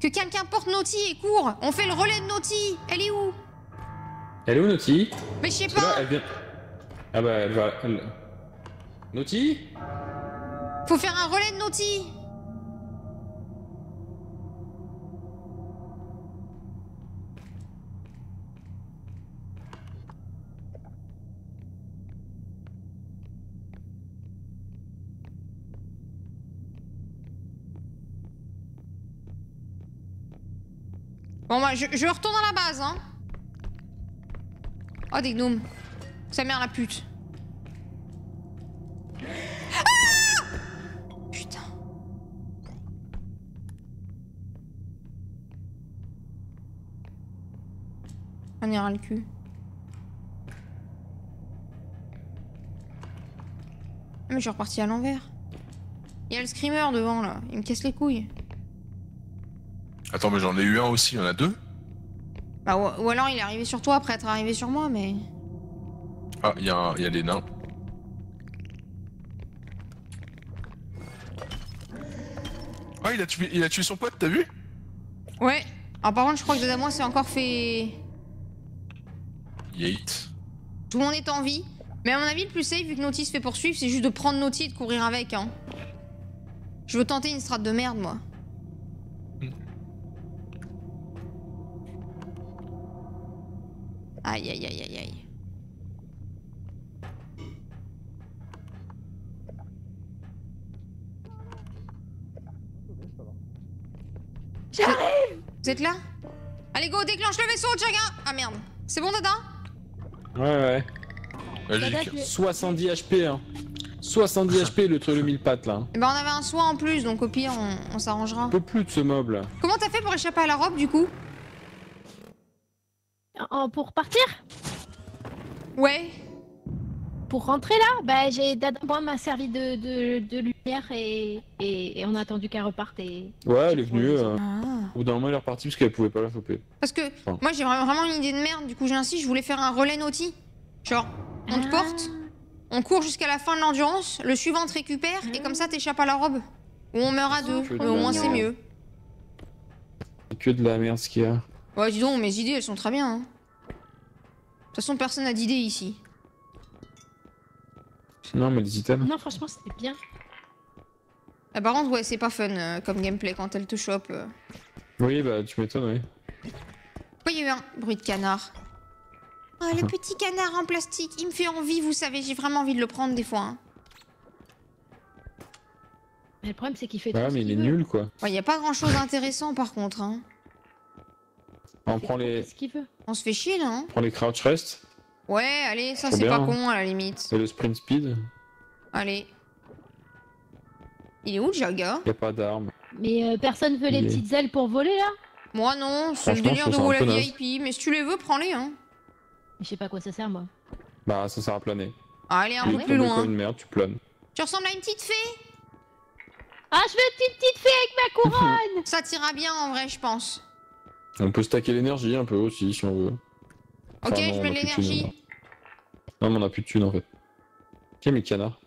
Que quelqu'un porte Naughty et court. On fait le relais de Naughty. Elle est où? Elle est où, Naughty? Mais je sais Parce que là, pas. elle vient... Ah bah, elle va... Naughty? Faut faire un relais de Naughty. Bon bah je retourne à la base hein. Oh des gnomes. Sa mère la pute. Ah putain. On ira le cul. Ah, mais je suis reparti à l'envers. Il y a le screamer devant là, il me casse les couilles. Attends, mais j'en ai eu un aussi, il y en a deux? Bah, ou alors il est arrivé sur toi après être arrivé sur moi, mais. Ah, il y a les nains. Ah, il a tué son pote, t'as vu? Ouais. Alors par contre, je crois que Dadamois s'est encore fait. Yeet. Tout le monde est en vie. Mais à mon avis, le plus safe, vu que Naughty se fait poursuivre, c'est juste de prendre Naughty et de courir avec, hein. Je veux tenter une strat de merde, moi. Aïe aïe aïe aïe aïe. J'arrive. Vous êtes là? Allez go, déclenche le vaisseau, Jaga. Ah merde. C'est bon, Dada? Ouais. Dada, Magique. tu es- 70 HP, hein. 70 HP le 1000 pattes, là. Eh ben on avait un soin en plus, donc au pire, on s'arrangera. Un peu plus de ce mob, là. Comment t'as fait pour échapper à la robe, du coup? Pour partir? Ouais. Pour rentrer là? Bah Dada moi m'a servi de lumière et on a attendu qu'elle reparte et... Ouais, elle est venue. Ah. Au bout d'un moment, elle est repartie parce qu'elle pouvait pas la choper. Parce que Enfin. moi j'ai vraiment une idée de merde, du coup j'insiste, je voulais faire un relais Naughty. Genre, on te Ah. porte, on court jusqu'à la fin de l'endurance, le suivant te récupère et comme ça t'échappes à la robe. Ou on meurt à deux, que mais au moins c'est mignon. mieux. C'est que de la merde ce qu'il y a. Ouais, dis donc, mes idées elles sont très bien. Hein. De toute façon, personne n'a d'idée ici. Non, mais les items. Non franchement c'était bien. Ah, par contre, ouais, c'est pas fun comme gameplay quand elle te chope. Oui, bah, tu m'étonnes, oui. Pourquoi il y a eu un bruit de canard? Oh, le petit canard en plastique, il me fait envie, vous savez, j'ai vraiment envie de le prendre des fois. Hein. Mais le problème c'est qu'il fait Ouais, tout ce mais il est qu'il veut. nul, quoi. Ouais, y a pas grand chose d'intéressant par contre. Hein. On Il prend fait les, ce qu'il veut. On se fait chier là. Hein. on prend les crouch rest Ouais, allez, ça Trop c'est pas bien. con à la limite. et le sprint speed. Allez. Il est où le Jaga? Y a pas d'armes. Mais personne veut les Il est- petites ailes pour voler là? Moi non, c'est le Franchement, délire ça, de c'est un rouler peu la naze. VIP, mais si tu les veux, prends-les. Hein. Je sais pas à quoi ça sert moi. Bah, ça sert à planer. Ah, allez, un Tu peu es plus tombé loin. comme une merde, tu planes. Tu ressembles à une petite fée? Ah je veux une petite fée avec ma couronne. Ça t'ira bien en vrai, je pense. On peut stacker l'énergie un peu aussi, si on veut. Ok, Enfin, non, je on mets a de plus de thunes, l'énergie. Non, mais on a plus de thunes, en fait. Tiens, mais le canard.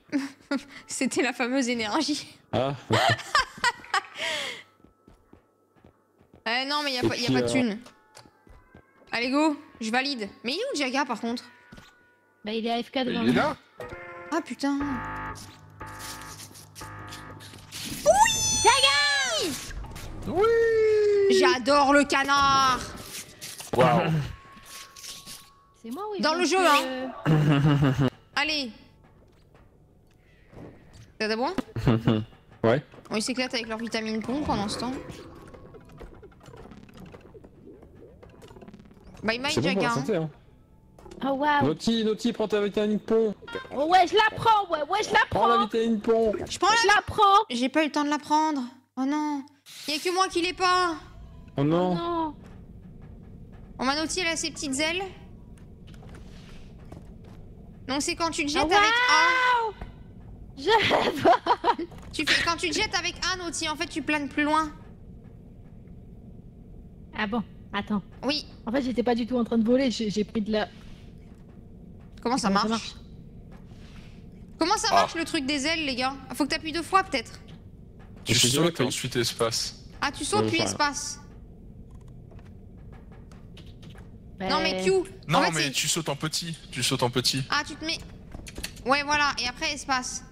C'était la fameuse énergie. Ah, Non, mais y a Et pas, y a puis, pas de thune. Allez, go, je valide. Mais il est où Jaga par contre? Bah il est AFK devant Il est nous. là? Ah putain. Oui! J'adore le canard. Waouh! C'est moi oui. Dans le jeu, hein. Allez. T'as d'abord? ouais. Ils s'éclatent avec leur vitamine pompe pendant ce temps. Bye bye C'est bon pour la Jaga. santé, hein. Oh waouh. Naughty, prends ta vitamine pont. Oh, ouais je la prends, ouais je la Prends la prends. vitamine pont. Je prends la... Je la prends. J'ai pas eu le temps de la prendre. Oh non. Y a que moi qui l'ai pas. Oh non. Non. On m'a noté, elle a ses petites ailes. Donc c'est quand tu te jettes Ah, avec A. Je Tu fais quand tu te jettes avec A, Naughty, en fait tu planes plus loin. Ah bon, attends. Oui. En fait, j'étais pas du tout en train de voler, j'ai pris de la... Comment ça Comment marche? Comment ça marche le truc des ailes, les gars? Faut que t'appuies 2 fois, peut-être. Tu Je te sautes dirais et ensuite espace. Ah, tu sautes Ouais, puis enfin, espace. Non, mais Q. Non, En fait, mais c'est- tu sautes en petit. Tu sautes en petit. Ah, tu te mets. Ouais, voilà. Et après, espace.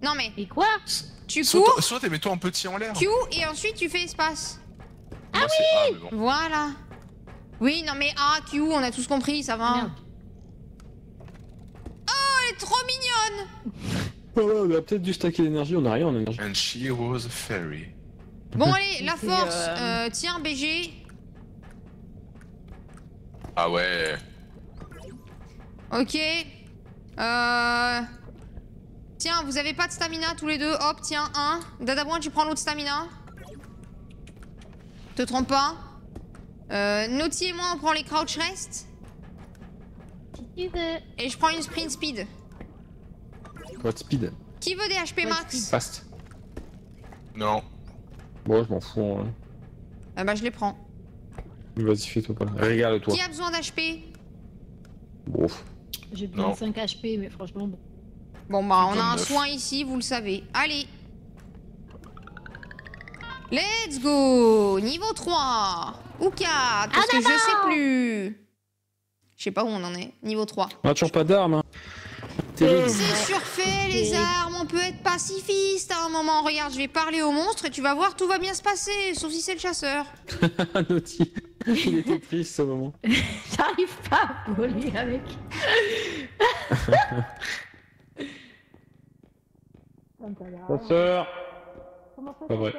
Non, mais Et quoi? tu cours, Saute et mets-toi en petit en l'air. Q, et ensuite tu fais espace. Ah oui. Mais bon. Voilà. Oui, non, mais ah, Q, on a tous compris, ça va. Merde. Elle est trop mignonne. Oh, on a peut-être dû stacker l'énergie, on a rien en énergie. And she was a fairy. Bon, allez, la C'est, force. Tiens, BG. Ah ouais. Ok. Tiens, vous avez pas de stamina tous les deux. Hop, tiens, un. Dadabouin, tu prends l'autre stamina. Te trompe pas. Naughty et moi, on prend les crouch rest. Si tu veux. Et je prends une sprint speed. Quoi de speed? Qui veut des HP max? Fast. Non. Bon, je m'en fous. Hein. Bah, je les prends. Vas-y, fais-toi pas. Régale-toi. Qui a besoin d'HP? Bon. J'ai Non. besoin de 5 HP, mais franchement, bon. Bon, bah, on a un 29. soin ici, vous le savez. Allez. Let's go. Niveau 3. Ou 4, parce que je sais plus. Je sais pas où on en est. Niveau 3. On a toujours pas d'armes. Hein. Terrible. C'est surfait, les armes, on peut être pacifiste à un moment. Regarde, je vais parler au monstre et tu vas voir, tout va bien se passer, sauf si c'est le chasseur. Naughty. Il était triste ce moment. J'arrive pas à voler avec. Ta sœur. Comment ça Pas vrai.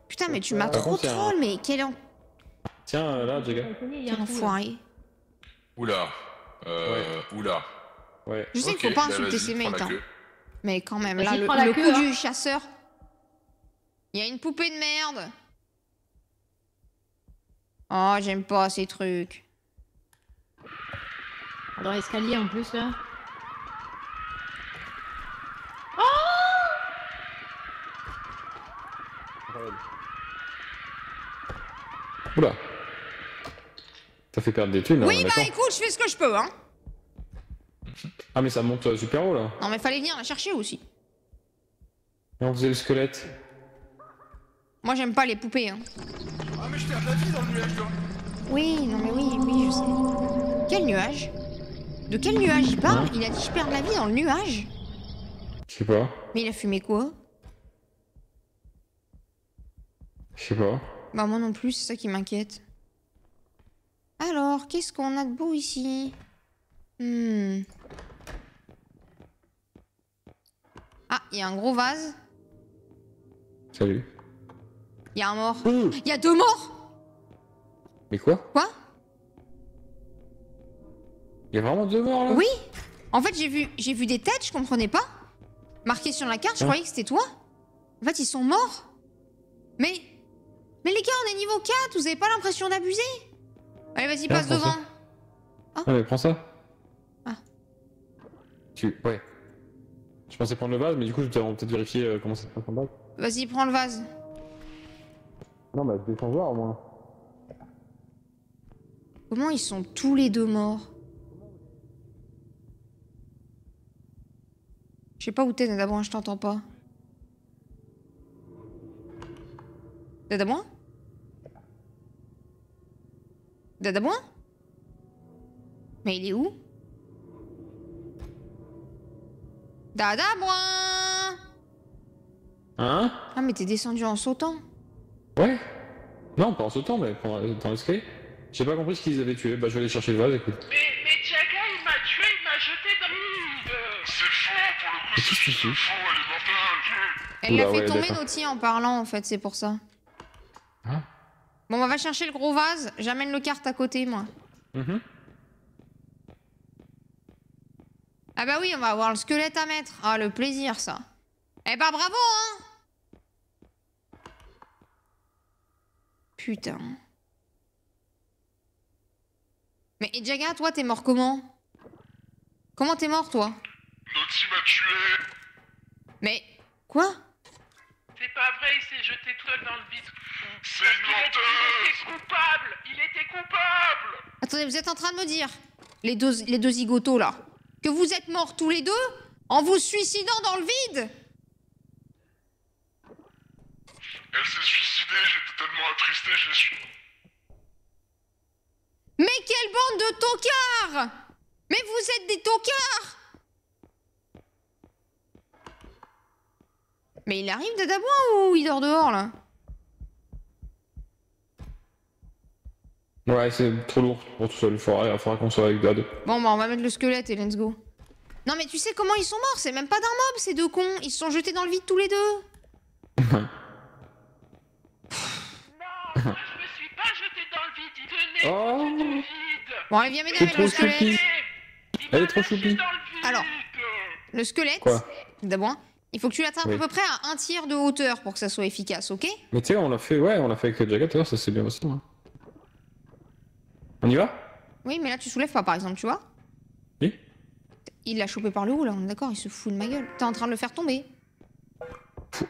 Putain, mais tu m'as Par trop contre, il y a un- troll, mais Tiens, là, Jaga. Il y a quel un fou, là. enfoiré. Oula. Oula. Ouais. Je sais Ok, qu'il faut pas bah insulter vas-y, ses prends mates, la hein. queue. Mais quand même, Vas-y, là, le prends la coup queue, hein. du chasseur. Il y a une poupée de merde. Oh, j'aime pas ces trucs. Dans l'escalier en plus, là. Oula. Ça fait perdre des thunes, là, Oui, bah d'accord. écoute, je fais ce que je peux, hein. Ah, mais ça monte super haut, là. Non, mais fallait venir la chercher aussi. Et on faisait le squelette. Moi, j'aime pas les poupées, hein. Ah, mais je perds la vie dans le nuage, toi. Oui, non, mais oui, je sais. Quel nuage? De quel nuage il parle? Hein? Il a dit je perds la vie dans le nuage? Je sais pas. Mais il a fumé quoi? Je sais pas. Bah moi non plus, c'est ça qui m'inquiète. Alors, qu'est-ce qu'on a de beau ici? Ah, il y a un gros vase. Salut. Il y a un mort. Oh Il y a 2 morts? Mais quoi? Quoi? Il y a vraiment 2 morts, là? Oui. En fait, j'ai vu des têtes, je comprenais pas. Marquées sur la carte, je Hein? croyais que c'était toi. En fait, ils sont morts. Mais les gars, on est niveau 4, vous avez pas l'impression d'abuser? Allez, vas-y, Tiens, passe prends devant. ça. Ah, mais prends ça. Ah. Ouais. Je pensais prendre le vase, mais du coup, je vais peut-être vérifier comment ça se passe en base. Vas-y, prends le vase. Non, bah, je descends voir, au moins. Comment ils sont tous les 2 morts? Je sais pas où t'es, Dadabouin, je t'entends pas. Dadabouin? Dadabouin? Mais il est où? Dadabouin! Hein? Ah, mais t'es descendu en sautant. Ouais. Non, pas en sautant, mais dans l'escalier. J'ai pas compris ce qu'ils avaient tué. Bah, je vais aller chercher le vase, écoute. Mais Jaga, il m'a tué, il m'a jeté dans le... C'est faux, pour le coup, Qu'est-ce que tu fais? faux, elle est mortelle. Elle Oula, l'a fait ouais, tomber, d'accord. Naughty, en parlant, en fait, c'est pour ça. Ah. Bon, on va chercher le gros vase. J'amène le carte à côté, moi. Mhm. Ah bah oui, on va avoir le squelette à mettre. Ah, le plaisir, ça. Eh bah bravo, hein! Putain. Mais et Jaga, toi, t'es mort comment? Comment t'es mort, toi? Naughty m'a tué. Mais... Quoi? C'est pas vrai, il s'est jeté tout seul dans le vide. C'est une menteuse. Il était coupable. Il était coupable. Attendez, vous êtes en train de me dire... les deux zigotos là. Que vous êtes morts tous les deux en vous suicidant dans le vide. Elle s'est suicidée, j'étais tellement attristé, je suis... Mais quelle bande de tocards! Mais vous êtes des tocards! Mais il arrive Dadabois ou il dort dehors là? Ouais, c'est trop lourd pour tout seul. Il faudra qu'on soit avec Dad. Bon bah on va mettre le squelette et let's go. Non mais tu sais comment ils sont morts? C'est même pas d'un mob ces deux cons. Ils se sont jetés dans le vide tous les deux. Non, moi je me suis pas jeté dans le vide, il venait Oh. du vide. Bon allez viens m'aider C'est avec le trop choupi. squelette. Elle est trop choupie. Alors, le squelette, Quoi? d'abord, il faut que tu l'attrapes Oui. à peu près à 1 tiers de hauteur pour que ça soit efficace, ok? Mais tu sais, on l'a fait avec Jaga tout à l'heure, ça c'est bien aussi. Hein. On y va? Oui mais là tu soulèves pas par exemple, tu vois? Oui. Il l'a chopé par le haut là, on est d'accord, il se fout de ma gueule. T'es en train de le faire tomber.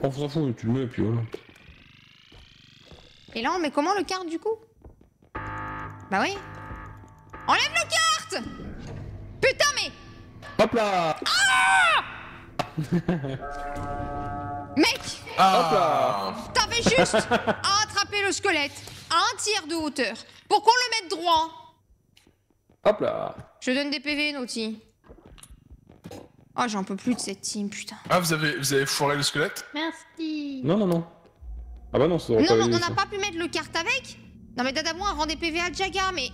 On s'en fout, tu le mets et puis voilà. Et là on met comment le kart du coup? Bah oui. Enlève le kart! Putain mais... Hop là! Mec! Ah. T'avais juste à attraper le squelette à 1 tiers de hauteur pour qu'on le mette droit. Hop là! Je donne des PV, Naughty. Oh, j'en peux plus de cette team, putain. Ah, vous avez foiré le squelette? Merci. Non, non, non. Ah bah non, ça aurait Non, pas non, validé, on n'a ça. pas pu mettre le kart avec. Non, mais Dadabois rend des PV à Jaga, mais...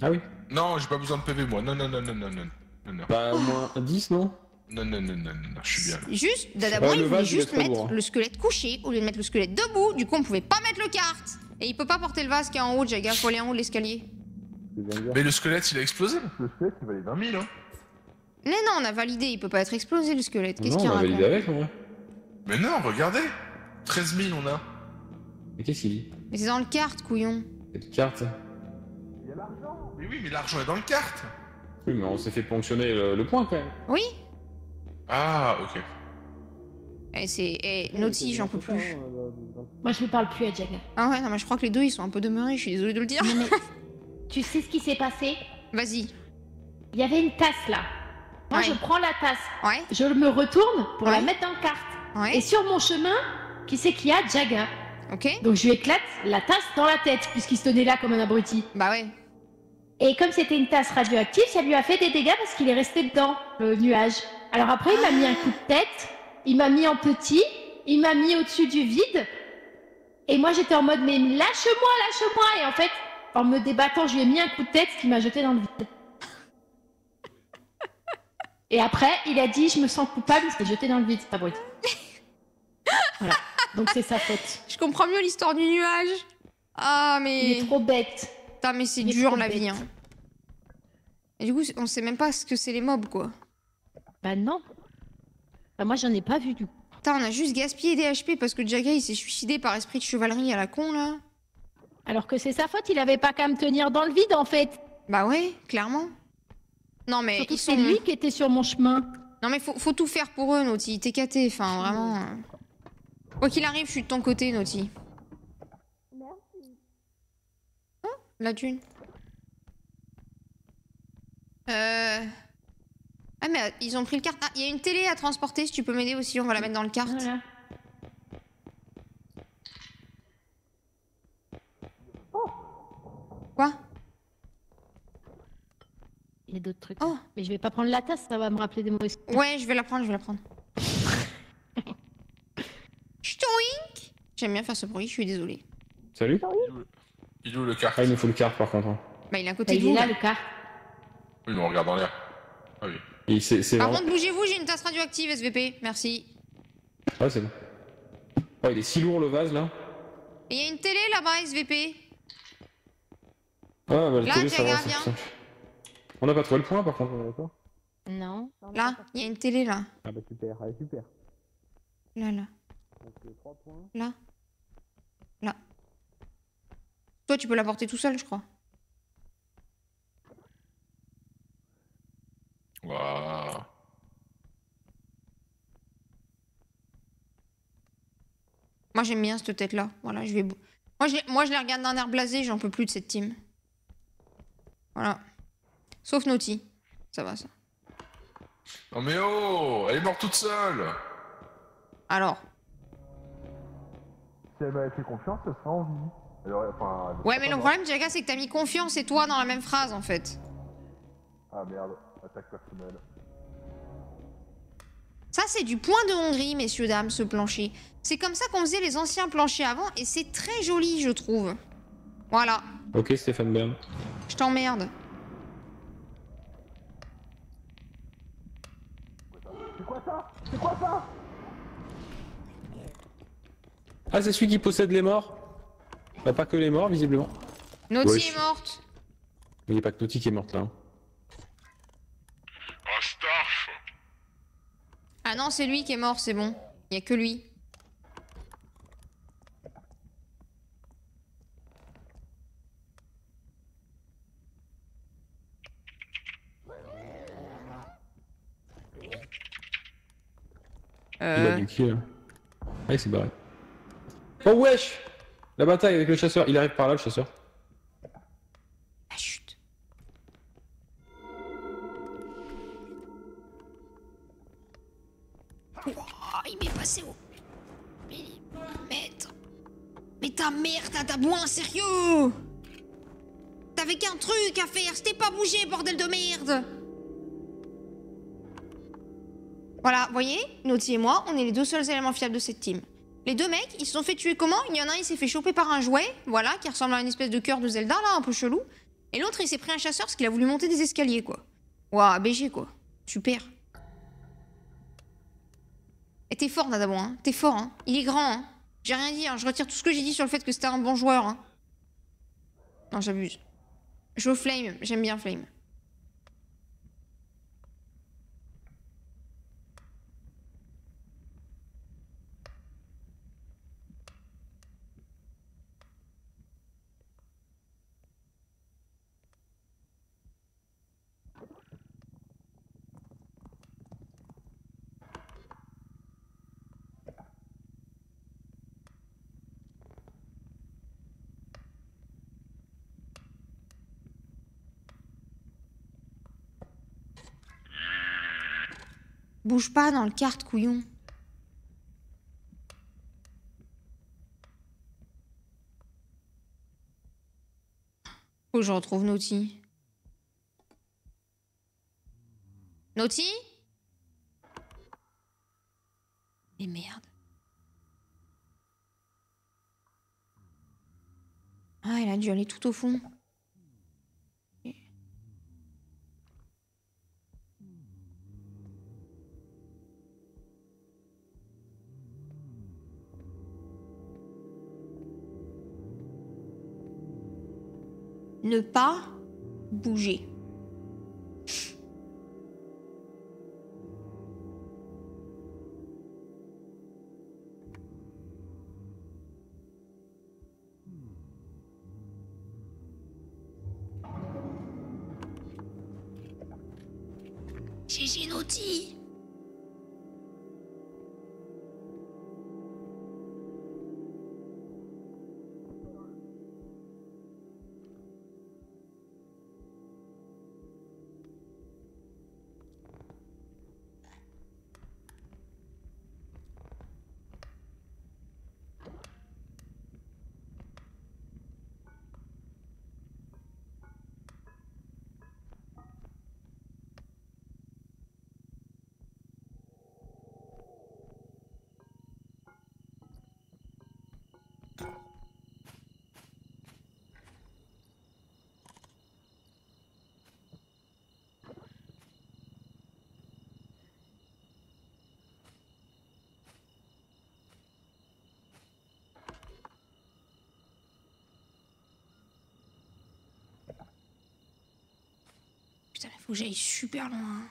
Ah oui? Non, j'ai pas besoin de PV, moi. Non, non, non, non, non, non. Non, non, Bah au moins 10, non? non, non, non, non, non, je suis bien. Juste, Dadabois, Ouais, il le voulait vase, il est juste trop mettre lourd, hein. le squelette couché au lieu de mettre le squelette debout. Du coup, on pouvait pas mettre le kart. Et il peut pas porter le vase qui est en haut, Jaga. Faut aller en haut de l'escalier. Mais le squelette, il a explosé. Le squelette, il valait 20 000, hein. Mais non, on a validé. Il peut pas être explosé, le squelette. Qu'est-ce Non, qu'il on a raconte? validé avec en vrai. Mais non, regardez. 13 000, on a. Mais qu'est-ce qu'il dit? Mais c'est dans le kart, couillon. Cette carte? Il y a l'argent. Mais oui, mais l'argent est dans le kart. Oui, mais on s'est fait ponctionner le point quand même. Oui. Ah, ok. Eh, c'est... Eh, Naughty, j'en peux plus. Moi, je ne parle plus à Jaga. Ah ouais, non, mais je crois que les deux, ils sont un peu demeurés. Je suis désolée de le dire. Non, mais tu sais ce qui s'est passé? Vas-y. Il y avait une tasse là. Moi, Ouais. je prends la tasse. Ouais, Je me retourne pour Ouais. la mettre dans le kart. ouais. Et sur mon chemin, qui c'est qu'il y a? Jaga. Ok. Donc je lui éclate la tasse dans la tête, puisqu'il se tenait là comme un abruti. Bah ouais. Et comme c'était une tasse radioactive, ça lui a fait des dégâts parce qu'il est resté dedans, le nuage. Alors après, il m'a mis un coup de tête, il m'a mis en petit, il m'a mis au-dessus du vide. Et moi, j'étais en mode, mais lâche-moi, lâche-moi. Et en fait, en me débattant, je lui ai mis un coup de tête, ce qui m'a jeté dans le vide. Et après, il a dit, je me sens coupable, il s'est jeté dans le vide, cet abruti. Voilà. Donc c'est sa faute. Je comprends mieux l'histoire du nuage. Ah, Il mais... est trop bête. Putain, mais c'est il est dur trop la bête. vie, hein. Et du coup, on sait même pas ce que c'est les mobs, quoi. Bah non. Bah moi, j'en ai pas vu du coup. Putain, on a juste gaspillé des HP parce que Jaga, il s'est suicidé par esprit de chevalerie à la con, là. Alors que c'est sa faute, il avait pas qu'à me tenir dans le vide en fait. Bah ouais, clairement. Non, mais Surtout ils que sont... c'est lui qui était sur mon chemin. Non, mais faut tout faire pour eux, Naughty. T'es caté, enfin, vraiment... Quoi qu'il arrive, je suis de ton côté, Naughty. Merci. La thune. Ah, mais ils ont pris le kart. Ah, il y a une télé à transporter, si tu peux m'aider aussi, on va la mettre dans le kart. Voilà. Quoi? Il y a d'autres trucs. Oh. Mais je vais pas prendre la tasse, ça va me rappeler des mauvaises. Ouais, je vais la prendre, je vais la prendre. Ch'toink. J'aime bien faire ce bruit, je suis désolée. Salut? Il est où le kart? Ah, il nous faut le carte par contre. Hein. Bah, il est à Bah, côté de il est vous. là le kart. Oui, mais on regarde en l'air. Ah oui. Et c'est Par vraiment... contre, bougez-vous, j'ai une tasse radioactive, SVP. Merci. Ouais, c'est bon. Oh, il est si lourd le vase là. Et il y a une télé là-bas, SVP. Ah, bah le Là, télé, ça Jaga, va, c'est viens. simple. On n'a pas trouvé le point par contre, on est d'accord? Non. Là, il y a une télé là. Ah bah super, allez super. Là, là. Donc 3 points. Là. Là. Toi, tu peux la porter tout seul, je crois. Waouh. Moi, j'aime bien cette tête-là. Voilà, je vais... Moi, je les regarde d'un air blasé, j'en peux plus de cette team. Voilà. Sauf Naughty. Ça va, ça. Non mais oh, elle est morte toute seule. Alors. Si elle m'avait fait confiance, ce serait en vie. Enfin, Ouais, mais le problème, Jaga, c'est que t'as mis confiance et toi dans la même phrase, en fait. Ah merde, attaque personnelle. Ça, c'est du point de Hongrie, messieurs, dames, ce plancher. C'est comme ça qu'on faisait les anciens planchers avant, et c'est très joli, je trouve. Voilà. Ok, Stéphane Bern. Je t'emmerde. C'est quoi ça? C'est quoi ça? Ah, c'est celui qui possède les morts? Bah, pas que les morts, visiblement. Naughty Wesh. est morte. Il n'y a pas que Naughty qui est morte là. Hein. Oh, Starf. Ah non, c'est lui qui est mort, c'est bon. Il y a que lui. Il a du qui là? Ah, il s'est barré. Oh wesh! La bataille avec le chasseur, il arrive par là le chasseur. Ah, chut. Ouah, il m'est passé au... Millimètre. Mais ta mère, t'as moins sérieux! T'avais qu'un truc à faire, c'était pas bouger, bordel de merde! Voilà, voyez, Naughty et moi, on est les deux seuls éléments fiables de cette team. Les deux mecs, ils se sont fait tuer comment? Il y en a un, il s'est fait choper par un jouet, voilà, qui ressemble à une espèce de cœur de Zelda, là, un peu chelou. Et l'autre, il s'est pris un chasseur parce qu'il a voulu monter des escaliers, quoi. Ouah, BG, quoi. Super. Et t'es fort, Nadabon, hein. T'es fort, hein. Il est grand, hein. J'ai rien dit, hein. Je retire tout ce que j'ai dit sur le fait que c'était un bon joueur, hein. Non, j'abuse. Je veux Flame, j'aime bien Flame. Bouge pas dans le kart, couillon. Faut que je retrouve Naughty. Naughty? Et merde. Ah, il a dû aller tout au fond. Ne pas bouger. GG Naughty. Putain, il faut que j'aille super loin.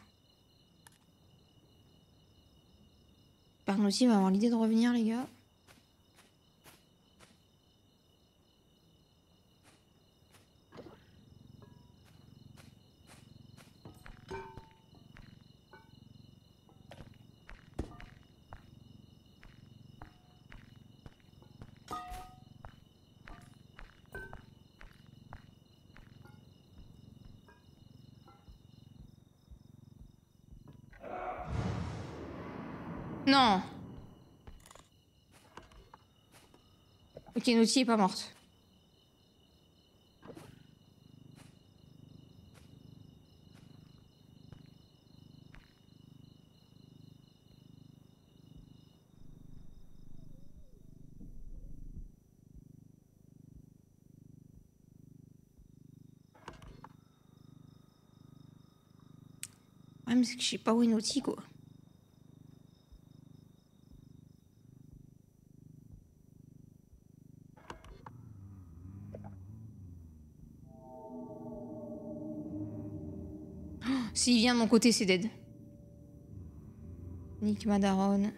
Naughty va avoir l'idée de revenir, les gars. Non. Ok, Naughty est pas morte. Ouais, mais c'est que je sais pas où est Naughty, quoi. S'il vient de mon côté, c'est dead. Nick Madaron.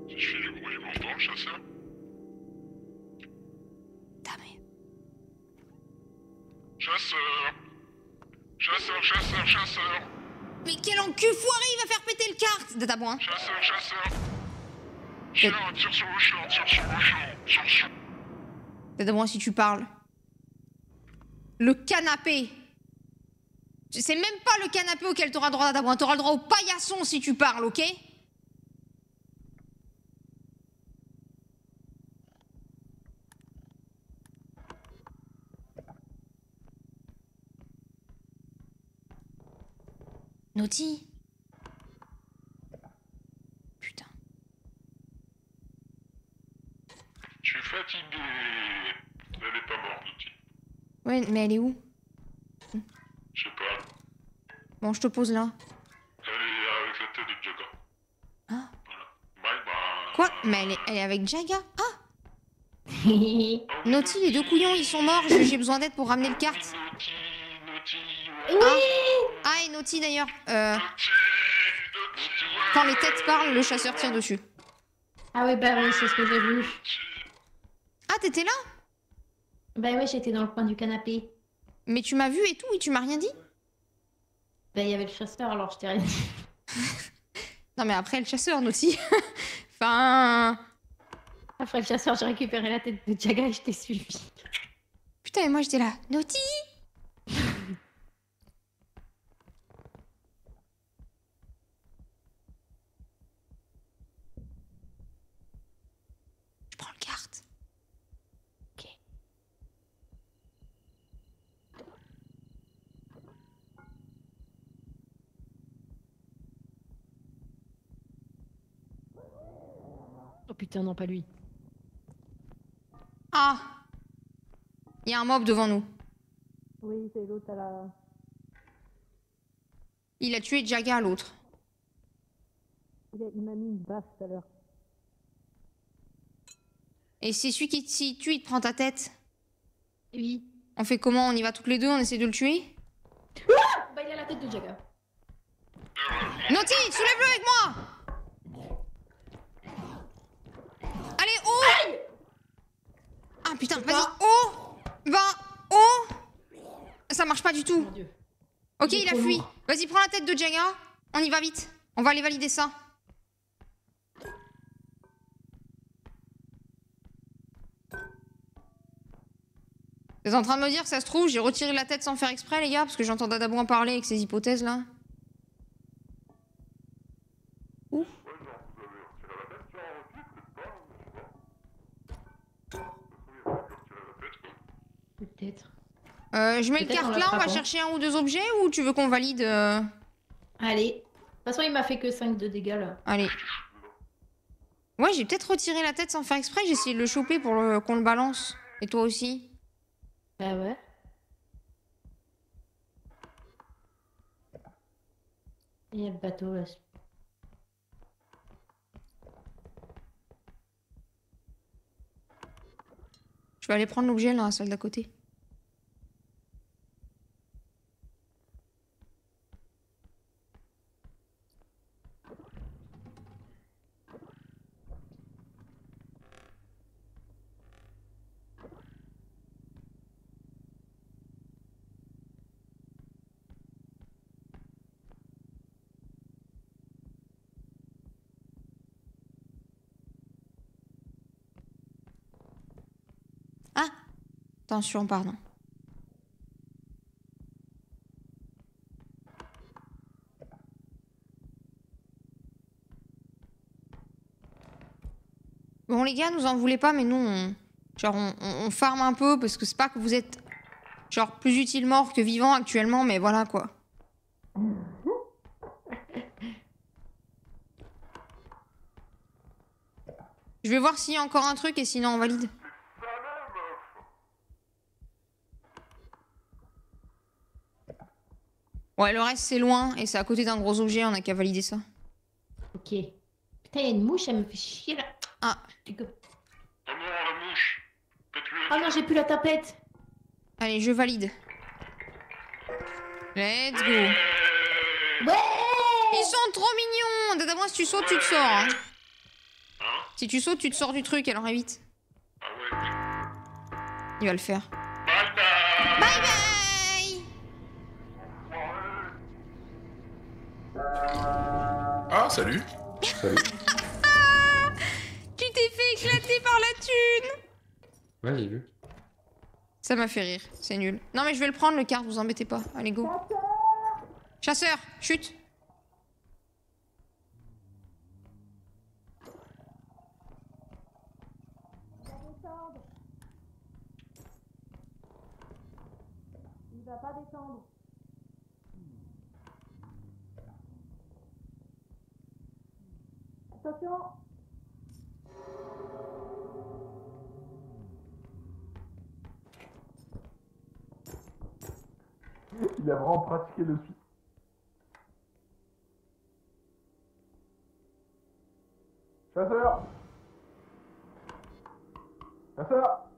Si je fais du bruit, il m'entend, le chasseur? Damn. Chasseur! Chasseur, chasseur, chasseur! Mais quel enculfoiré, il va faire péter le kart! Databoin. Chasseur, chasseur! Chien, tire sur le chien, tire sur le chien, tire sur... Databoin, si tu parles. Le canapé. C'est même pas le canapé auquel t'auras le droit, Databoin. T'auras le droit au paillasson si tu parles, ok? Naughty. Putain. Je suis fatigué. Elle est pas morte, Naughty. Ouais, mais elle est où? Je sais pas. Bon, je te pose là. Elle est avec la tête de Jaga. Ah. Voilà. Bye bye. Quoi? Mais elle est avec Jaga? Ah! Ah oui, Naughty, les deux couillons, ils sont morts. J'ai besoin d'aide pour ramener le kart. Naughty, Naughty, Oui. ouais. Ah, et Naughty d'ailleurs. Naughty, ouais. Quand les têtes parlent, le chasseur tire dessus. Ah oui, bah oui, c'est ce que j'ai vu. Ah, t'étais là? Bah ouais, j'étais dans le coin du canapé. Mais tu m'as vu et tout, et tu m'as rien dit? Bah il y avait le chasseur, alors je t'ai rien dit. Non, mais après, le chasseur, Naughty. Enfin. Après le chasseur, j'ai récupéré la tête de Jaga et je t'ai suivi. Putain, et moi j'étais là. Naughty! Je prends le kart. Ok. Oh putain, non, pas lui. Ah! Il y a un mob devant nous. Oui, c'est l'autre à la... Il a tué Jaga, l'autre. Il m'a mis une baffe tout à l'heure. Et c'est celui qui te tue, il te prend ta tête. Oui. On fait comment? On y va toutes les deux, on essaie de le tuer? Bah il a la tête de Jaga. Naughty, soulève-le avec moi! Allez, haut! Ah putain, vas-y, haut! Va, haut! Ça marche pas du tout. Mon dieu. Ok, Il est il a trop fui. lourd. Vas-y, prends la tête de Jaga. On y va vite. On va aller valider ça. T'es en train de me dire que ça se trouve, j'ai retiré la tête sans faire exprès, les gars, parce que j'entends Dadabouin parler avec ses hypothèses là. Où? Ouais, genre, vous avez retiré la tête, genre, ok, peut-être pas, je sais pas. Ça se trouve, il y a quelqu'un qui a retiré la tête, quoi. Peut-être. Je mets le Peut-être en carte là, on va l'attrapant. chercher un ou deux objets ou tu veux qu'on valide Allez. De toute façon, il m'a fait que 5 de dégâts là. Allez. Ouais, j'ai peut-être retiré la tête sans faire exprès, j'ai essayé de le choper pour qu'on le balance. Et toi aussi. Bah ouais. Il y a le bateau là. Je vais aller prendre l'objet là, la salle d'à côté. Ah! Attention, pardon. Bon les gars, nous en voulez pas, mais nous, on farm un peu parce que c'est pas que vous êtes genre plus utile mort que vivant actuellement, mais voilà quoi. Je vais voir s'il y a encore un truc et sinon on valide. Ouais, le reste c'est loin et c'est à côté d'un gros objet, on a qu'à valider ça. Ok. Putain, il y a une mouche, elle me fait chier là. Ah. Oh non, la mouche. Faites-lui Oh non, j'ai plus la tapette. Allez, je valide. Let's go. Ouais. Ils sont trop mignons. Dada, moi, si tu sautes, tu te sors. Hein. Hein? Si tu sautes, tu te sors du truc, alors évite. Ah ouais, oui. Il va le faire. Bye bye. Bye bye. Ah, salut. Salut. Tu t'es fait éclater par la thune. Ouais, j'ai vu. Ça m'a fait rire, c'est nul. Non mais je vais le prendre le carte, vous embêtez pas. Allez go. Chasseur, chute. Il va pas descendre. Attention. Il a vraiment pratiqué le suite. Chasseur. Chasseur.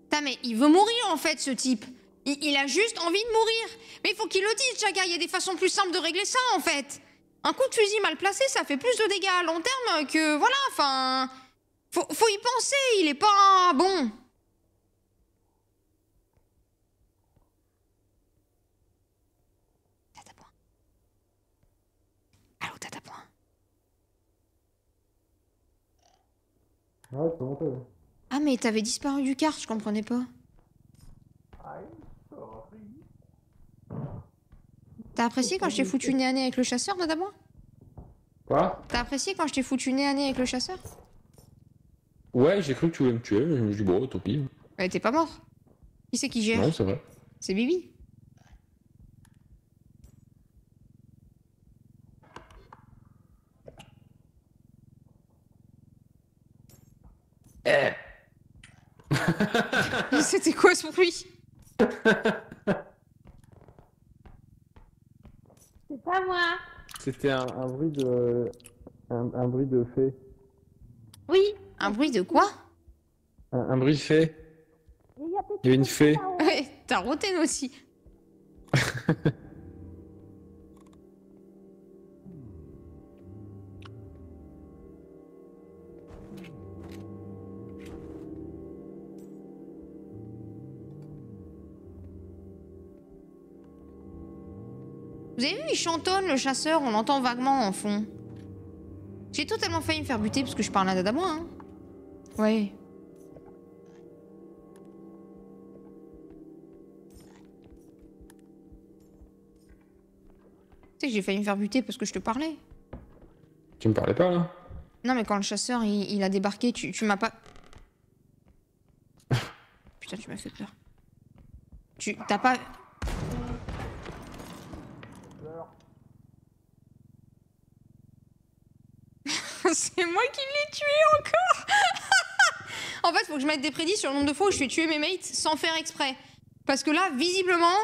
Putain mais il veut mourir en fait ce type. Il a juste envie de mourir. Mais il faut qu'il le dise, Chaga, il y a des façons plus simples de régler ça en fait. Un coup de fusil mal placé, ça fait plus de dégâts à long terme que... Voilà, enfin... Faut y penser, il est pas... Bon. Tata point. Allô, Tata point. Ouais, je peux monter. Ah mais t'avais disparu du kart, je comprenais pas. T'as apprécié quand je t'ai foutu nez à nez avec le chasseur, Dada point? Quoi? T'as apprécié quand je t'ai foutu nez à nez avec le chasseur? Ouais, j'ai cru que tu voulais me tuer, mais je me suis dit, bon, tant pis. Ouais, t'es pas mort. Qui c'est qui gère? Non, c'est vrai. C'est Bibi. C'était quoi ce bruit? C'est pas moi. C'était un bruit de... Un bruit de fée. Oui. Un bruit de quoi? Un bruit de fée. Il y avait une fée. Ouais, t'as roté nous aussi. Vous avez vu, il chantonne le chasseur, on l'entend vaguement en fond. J'ai totalement failli me faire buter parce que je parle à Dada moi, hein. Ouais. Tu sais que j'ai failli me faire buter parce que je te parlais. Tu me parlais pas, là? Non mais quand le chasseur il a débarqué, tu m'as pas... Putain, tu m'as fait peur. T'as pas... C'est moi qui l'ai tué encore. En fait, faut que je mette des prédits sur le nombre de fois où je fais tuer mes mates sans faire exprès. Parce que là, visiblement,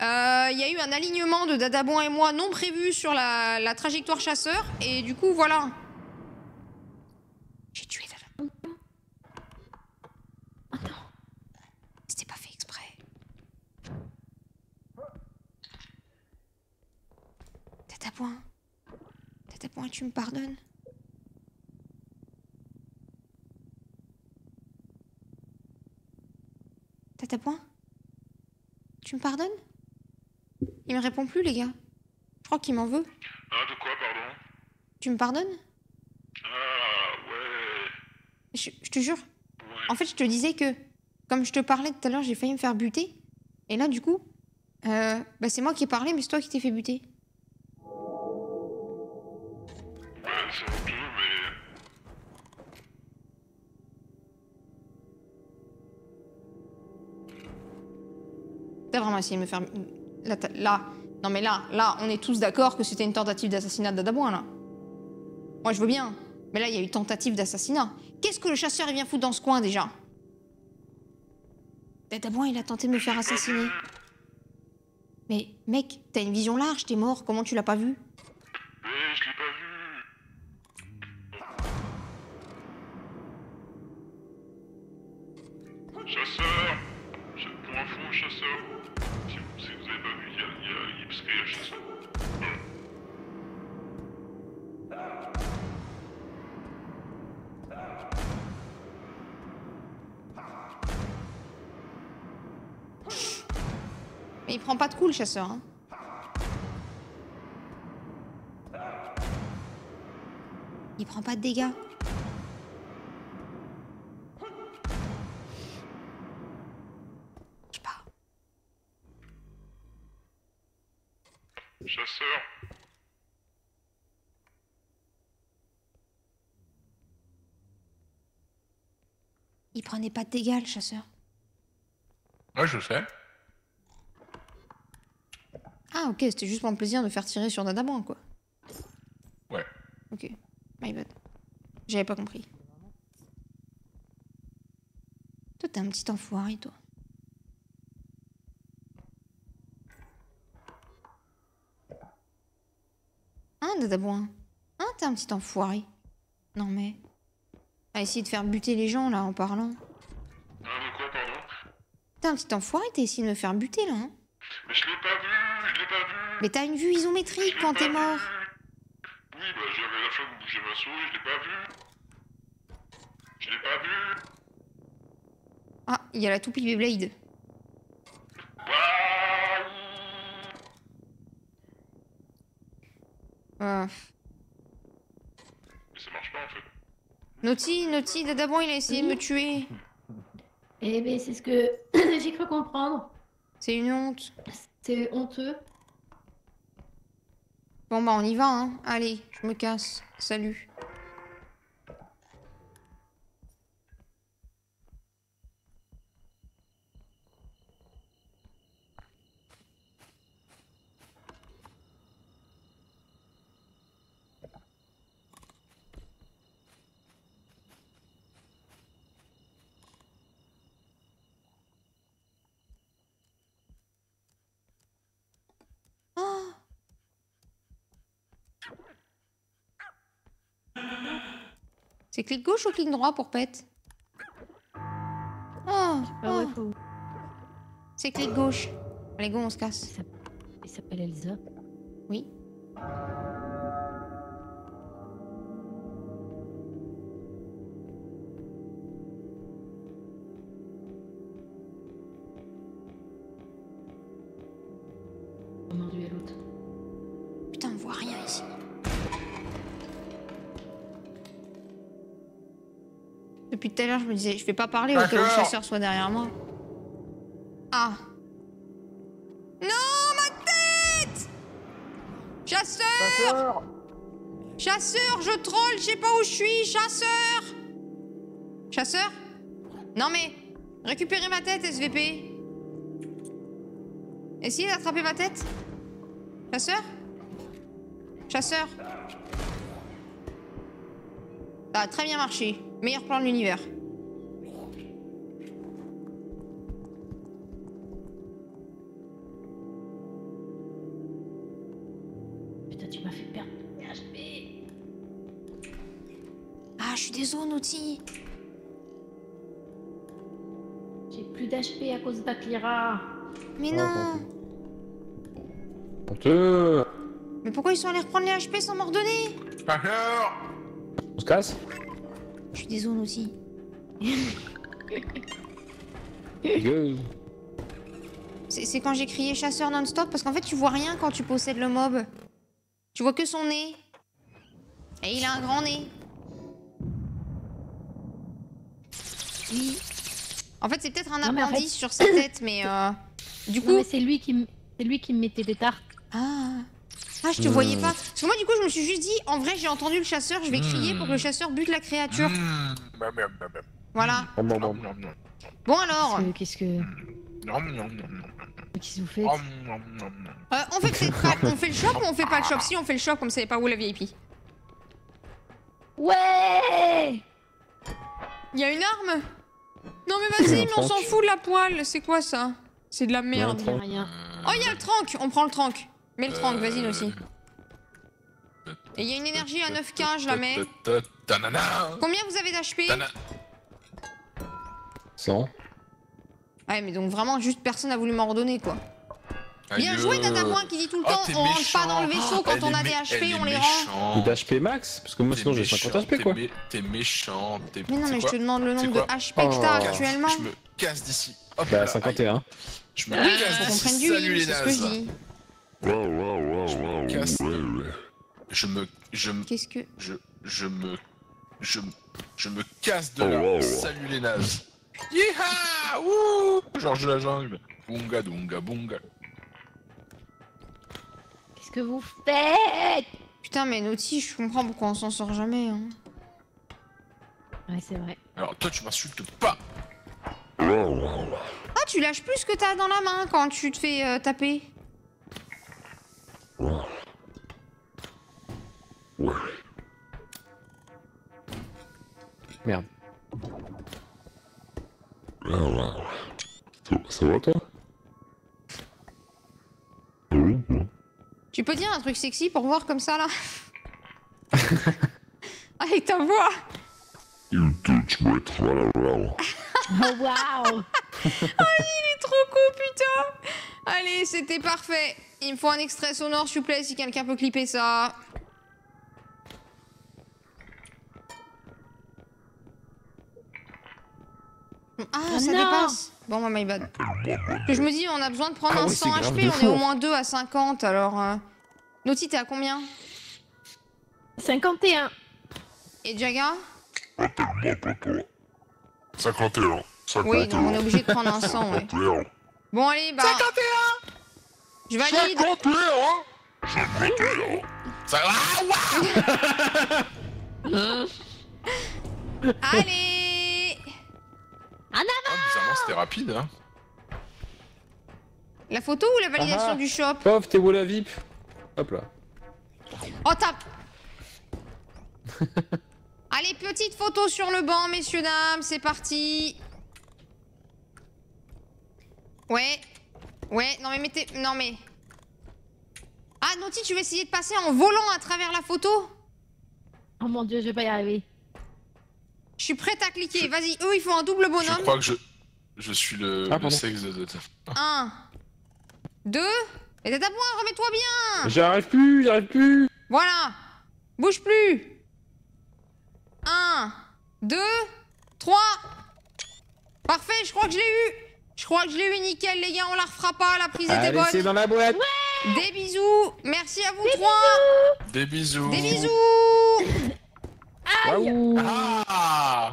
il y a eu un alignement de Dadabon et moi non prévu sur la trajectoire chasseur. Et du coup, voilà. J'ai tué Dadabon. Oh non. C'était pas fait exprès. Dadabon, tu me pardonnes? Tata point? Tu me pardonnes? Il me répond plus, les gars. Je crois qu'il m'en veut. Ah, de quoi, pardon? Tu me pardonnes? Ah, ouais. Je te jure. Ouais. En fait, je te disais que comme je te parlais tout à l'heure, j'ai failli me faire buter. Et là, du coup, bah, c'est moi qui ai parlé, mais c'est toi qui t'es fait buter. Ouais, c'est honteux, mais... T'as vraiment essayé de me faire... Là, non mais là, on est tous d'accord que c'était une tentative d'assassinat de Dadaboin, là. Moi, je veux bien. Mais là, il y a eu tentative d'assassinat. Qu'est-ce que le chasseur, il vient foutre dans ce coin, déjà? Dadaboin, il a tenté de me faire assassiner. Mais, mec, t'as une vision large, t'es mort, comment tu l'as pas vu? Mais je l'ai pas vu. Chasseur! Pour info, chasseur. Si vous avez pas vu, il y a parce qu'il y a chasseur. Mais il prend pas de coup, le chasseur, hein. Il prend pas de dégâts. Je sais pas. Chasseur! Il prenait pas de dégâts, le chasseur. Ouais, je sais. Ah, ok, c'était juste pour le plaisir de faire tirer sur Dadaboin, quoi. Ouais. Ok, my bad. J'avais pas compris. Toi, t'es un petit enfoiré, toi. Hein, Dadaboin? Hein, t'es un petit enfoiré? Non, mais... À essayer de faire buter les gens, là, en parlant. Ah, mais quoi, pardon? T'es un petit enfoiré, t'as essayé de me faire buter, là, hein? Mais je l'ai pas vu, je l'ai pas vu. Mais t'as une vue isométrique quand t'es mort. Oui, bah j'avais la flamme où bouger ma souris, je l'ai pas vu. Je l'ai pas vu. Ah, il y a la toupie Beyblade. Mais ça marche pas en fait. Naughty, Dadaboin, il a essayé de me tuer. Eh ben, c'est ce que j'ai cru comprendre. C'est une honte. C'est honteux. Bon, bah, on y va, hein. Allez, je me casse. Salut. Oh. C'est clic gauche ou clic droit pour pète? Oh, Ah ouais, faut... c'est clic gauche. Allez, go, on se casse. Il s'appelle Elsa. Oui. Oh mon dieu, l'autre. Putain, on voit rien ici. Depuis tout à l'heure, je me disais, je vais pas parler au cas où le chasseur soit derrière moi. Ah. Non, ma tête! Chasseur! Chasseur, je troll, je sais pas où je suis, chasseur! Chasseur? Non mais, récupérez ma tête, SVP. Essayez d'attraper ma tête. Chasseur? Chasseur? Ça a très bien marché. Meilleur plan de l'univers. Putain, tu m'as fait perdre mes HP. Ah, je suis désolé, Naughty. J'ai plus d'HP à cause d'Akira. Mais Oh, non. Honteux. Mais pourquoi ils sont allés reprendre les HP sans m'en redonner? Chasseur! On se casse? Je suis désolé, Naughty. Gueule. C'est quand j'ai crié chasseur non-stop parce qu'en fait tu vois rien quand tu possèdes le mob. Tu vois que son nez. Et il a un grand nez. Oui. En fait, c'est peut-être un Non, mais en fait- appendice sur sa tête, mais du Non, coup. mais c'est lui qui me mettait des tartes. Ah, je te voyais pas. Parce que moi, du coup, je me suis juste dit, en vrai, j'ai entendu le chasseur, je vais crier pour que le chasseur bute la créature. Voilà. Bon alors, Qu'est-ce que vous faites? on fait peut-être pas. On fait le shop ou on fait pas le shop? Si, on fait le shop, comme ça, pas où la VIP. Ouais! Il y a une arme? Non, mais vas-y, mais on s'en fout de la poêle. C'est quoi ça? C'est de la merde. Il y a rien. Oh, il y a le trank. On prend le trank. Mets le trank, vas-y, aussi. Et il y a une énergie à 9k, je la mets. Combien vous avez d'HP? 100. Ouais, mais donc vraiment, juste personne n'a voulu m'en redonner, quoi. Bien joué, Dadamoin, qui dit tout le temps, on rentre pas dans le vaisseau quand on a des HP, on les rend. Ou d'HP max? Parce que moi sinon j'ai 50 HP quoi. T'es méchant, t'es... Mais non, mais je te demande le nombre de quoi HP que t'as actuellement. Je me casse d'ici. Hop Bah là, 51. Je me Oui, casse faut qu'on d'ici. prenne du Salut win, les c'est ce que je nazes. dis. Casse. Je me Qu'est-ce que... Je me casse de là. Salut les nazes. Yeeha! Ouh! Georges de la jungle. Bunga dunga bunga. Qu'est-ce que vous faites? Putain, mais Naughty, je comprends pourquoi on s'en sort jamais, hein. Ouais, c'est vrai. Alors toi tu m'insultes pas. Ah, tu lâches plus ce que t'as dans la main quand tu te fais taper. Merde. Ça va toi? Tu peux dire un truc sexy pour voir comme ça, là? Avec ta voix. You touch my tralala. Oh waouh! Il est trop cool, putain. Allez, c'était parfait. Il me faut un extrait sonore, s'il vous plaît, si quelqu'un peut clipper ça. Ah, ça non. dépasse. Bon, moi, my bad. Que je me dis, on a besoin de prendre Ah un oui, 100 c'est grave HP, de on fou. est au moins 2 à 50, alors... Naughty, t'es à combien? 51. Et Jaga? Appelle-moi papa. 51. 51. Oui, non, on est obligé de prendre un 100, ouais. 51. Bon, allez, bah... 51. Je valide. 51. 51. Ça Allez. Ah, bizarrement c'était rapide hein. La photo ou la validation Ah. du shop? Pof, t'es où la VIP? Hop là. Oh, tape. Allez, petite photo sur le banc, messieurs, dames, c'est parti. Ouais. Ouais, non mais mettez... Non mais... Ah, Naughty, tu veux essayer de passer en volant à travers la photo? Oh mon dieu, je vais pas y arriver. Je suis prête à cliquer, vas-y. Eux, ils font un double Je bonhomme. crois que je suis le pardon. sexe de... 1, 2... Et t'as ta point, remets-toi bien. J'y arrive plus. Voilà. Bouge plus. 1, 2, 3. Parfait, je crois que je l'ai eu. Je crois que je l'ai eu nickel, les gars. On la refera pas, la prise était Allez, c'est bonne. dans la boîte. Des bisous. Merci à vous trois. Des bisous. Des bisous. Waouh. Ah.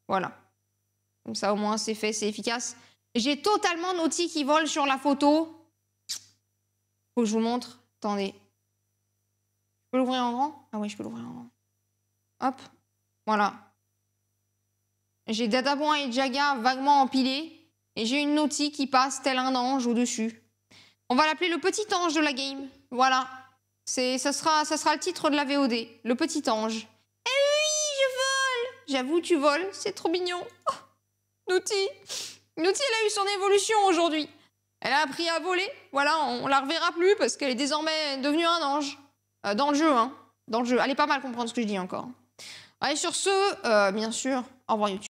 Voilà. Comme ça, au moins, c'est fait, c'est efficace. J'ai totalement Naughty qui vole sur la photo. Faut que je vous montre. Attendez. Je peux l'ouvrir en grand? Ah ouais, je peux l'ouvrir en grand. Hop. Voilà. J'ai Dadaboin et Jaga vaguement empilés. Et j'ai une Naughty qui passe tel un ange au-dessus. On va l'appeler le petit ange de la game. Voilà. Ça sera le titre de la VOD. Le petit ange. Eh oui, je vole! J'avoue, tu voles. C'est trop mignon. Oh, Naughty. Naughty, elle a eu son évolution aujourd'hui. Elle a appris à voler. Voilà, on la reverra plus parce qu'elle est désormais devenue un ange. Dans le jeu, hein. Dans le jeu. Allez pas mal comprendre ce que je dis encore. Allez, sur ce, bien sûr, au revoir YouTube.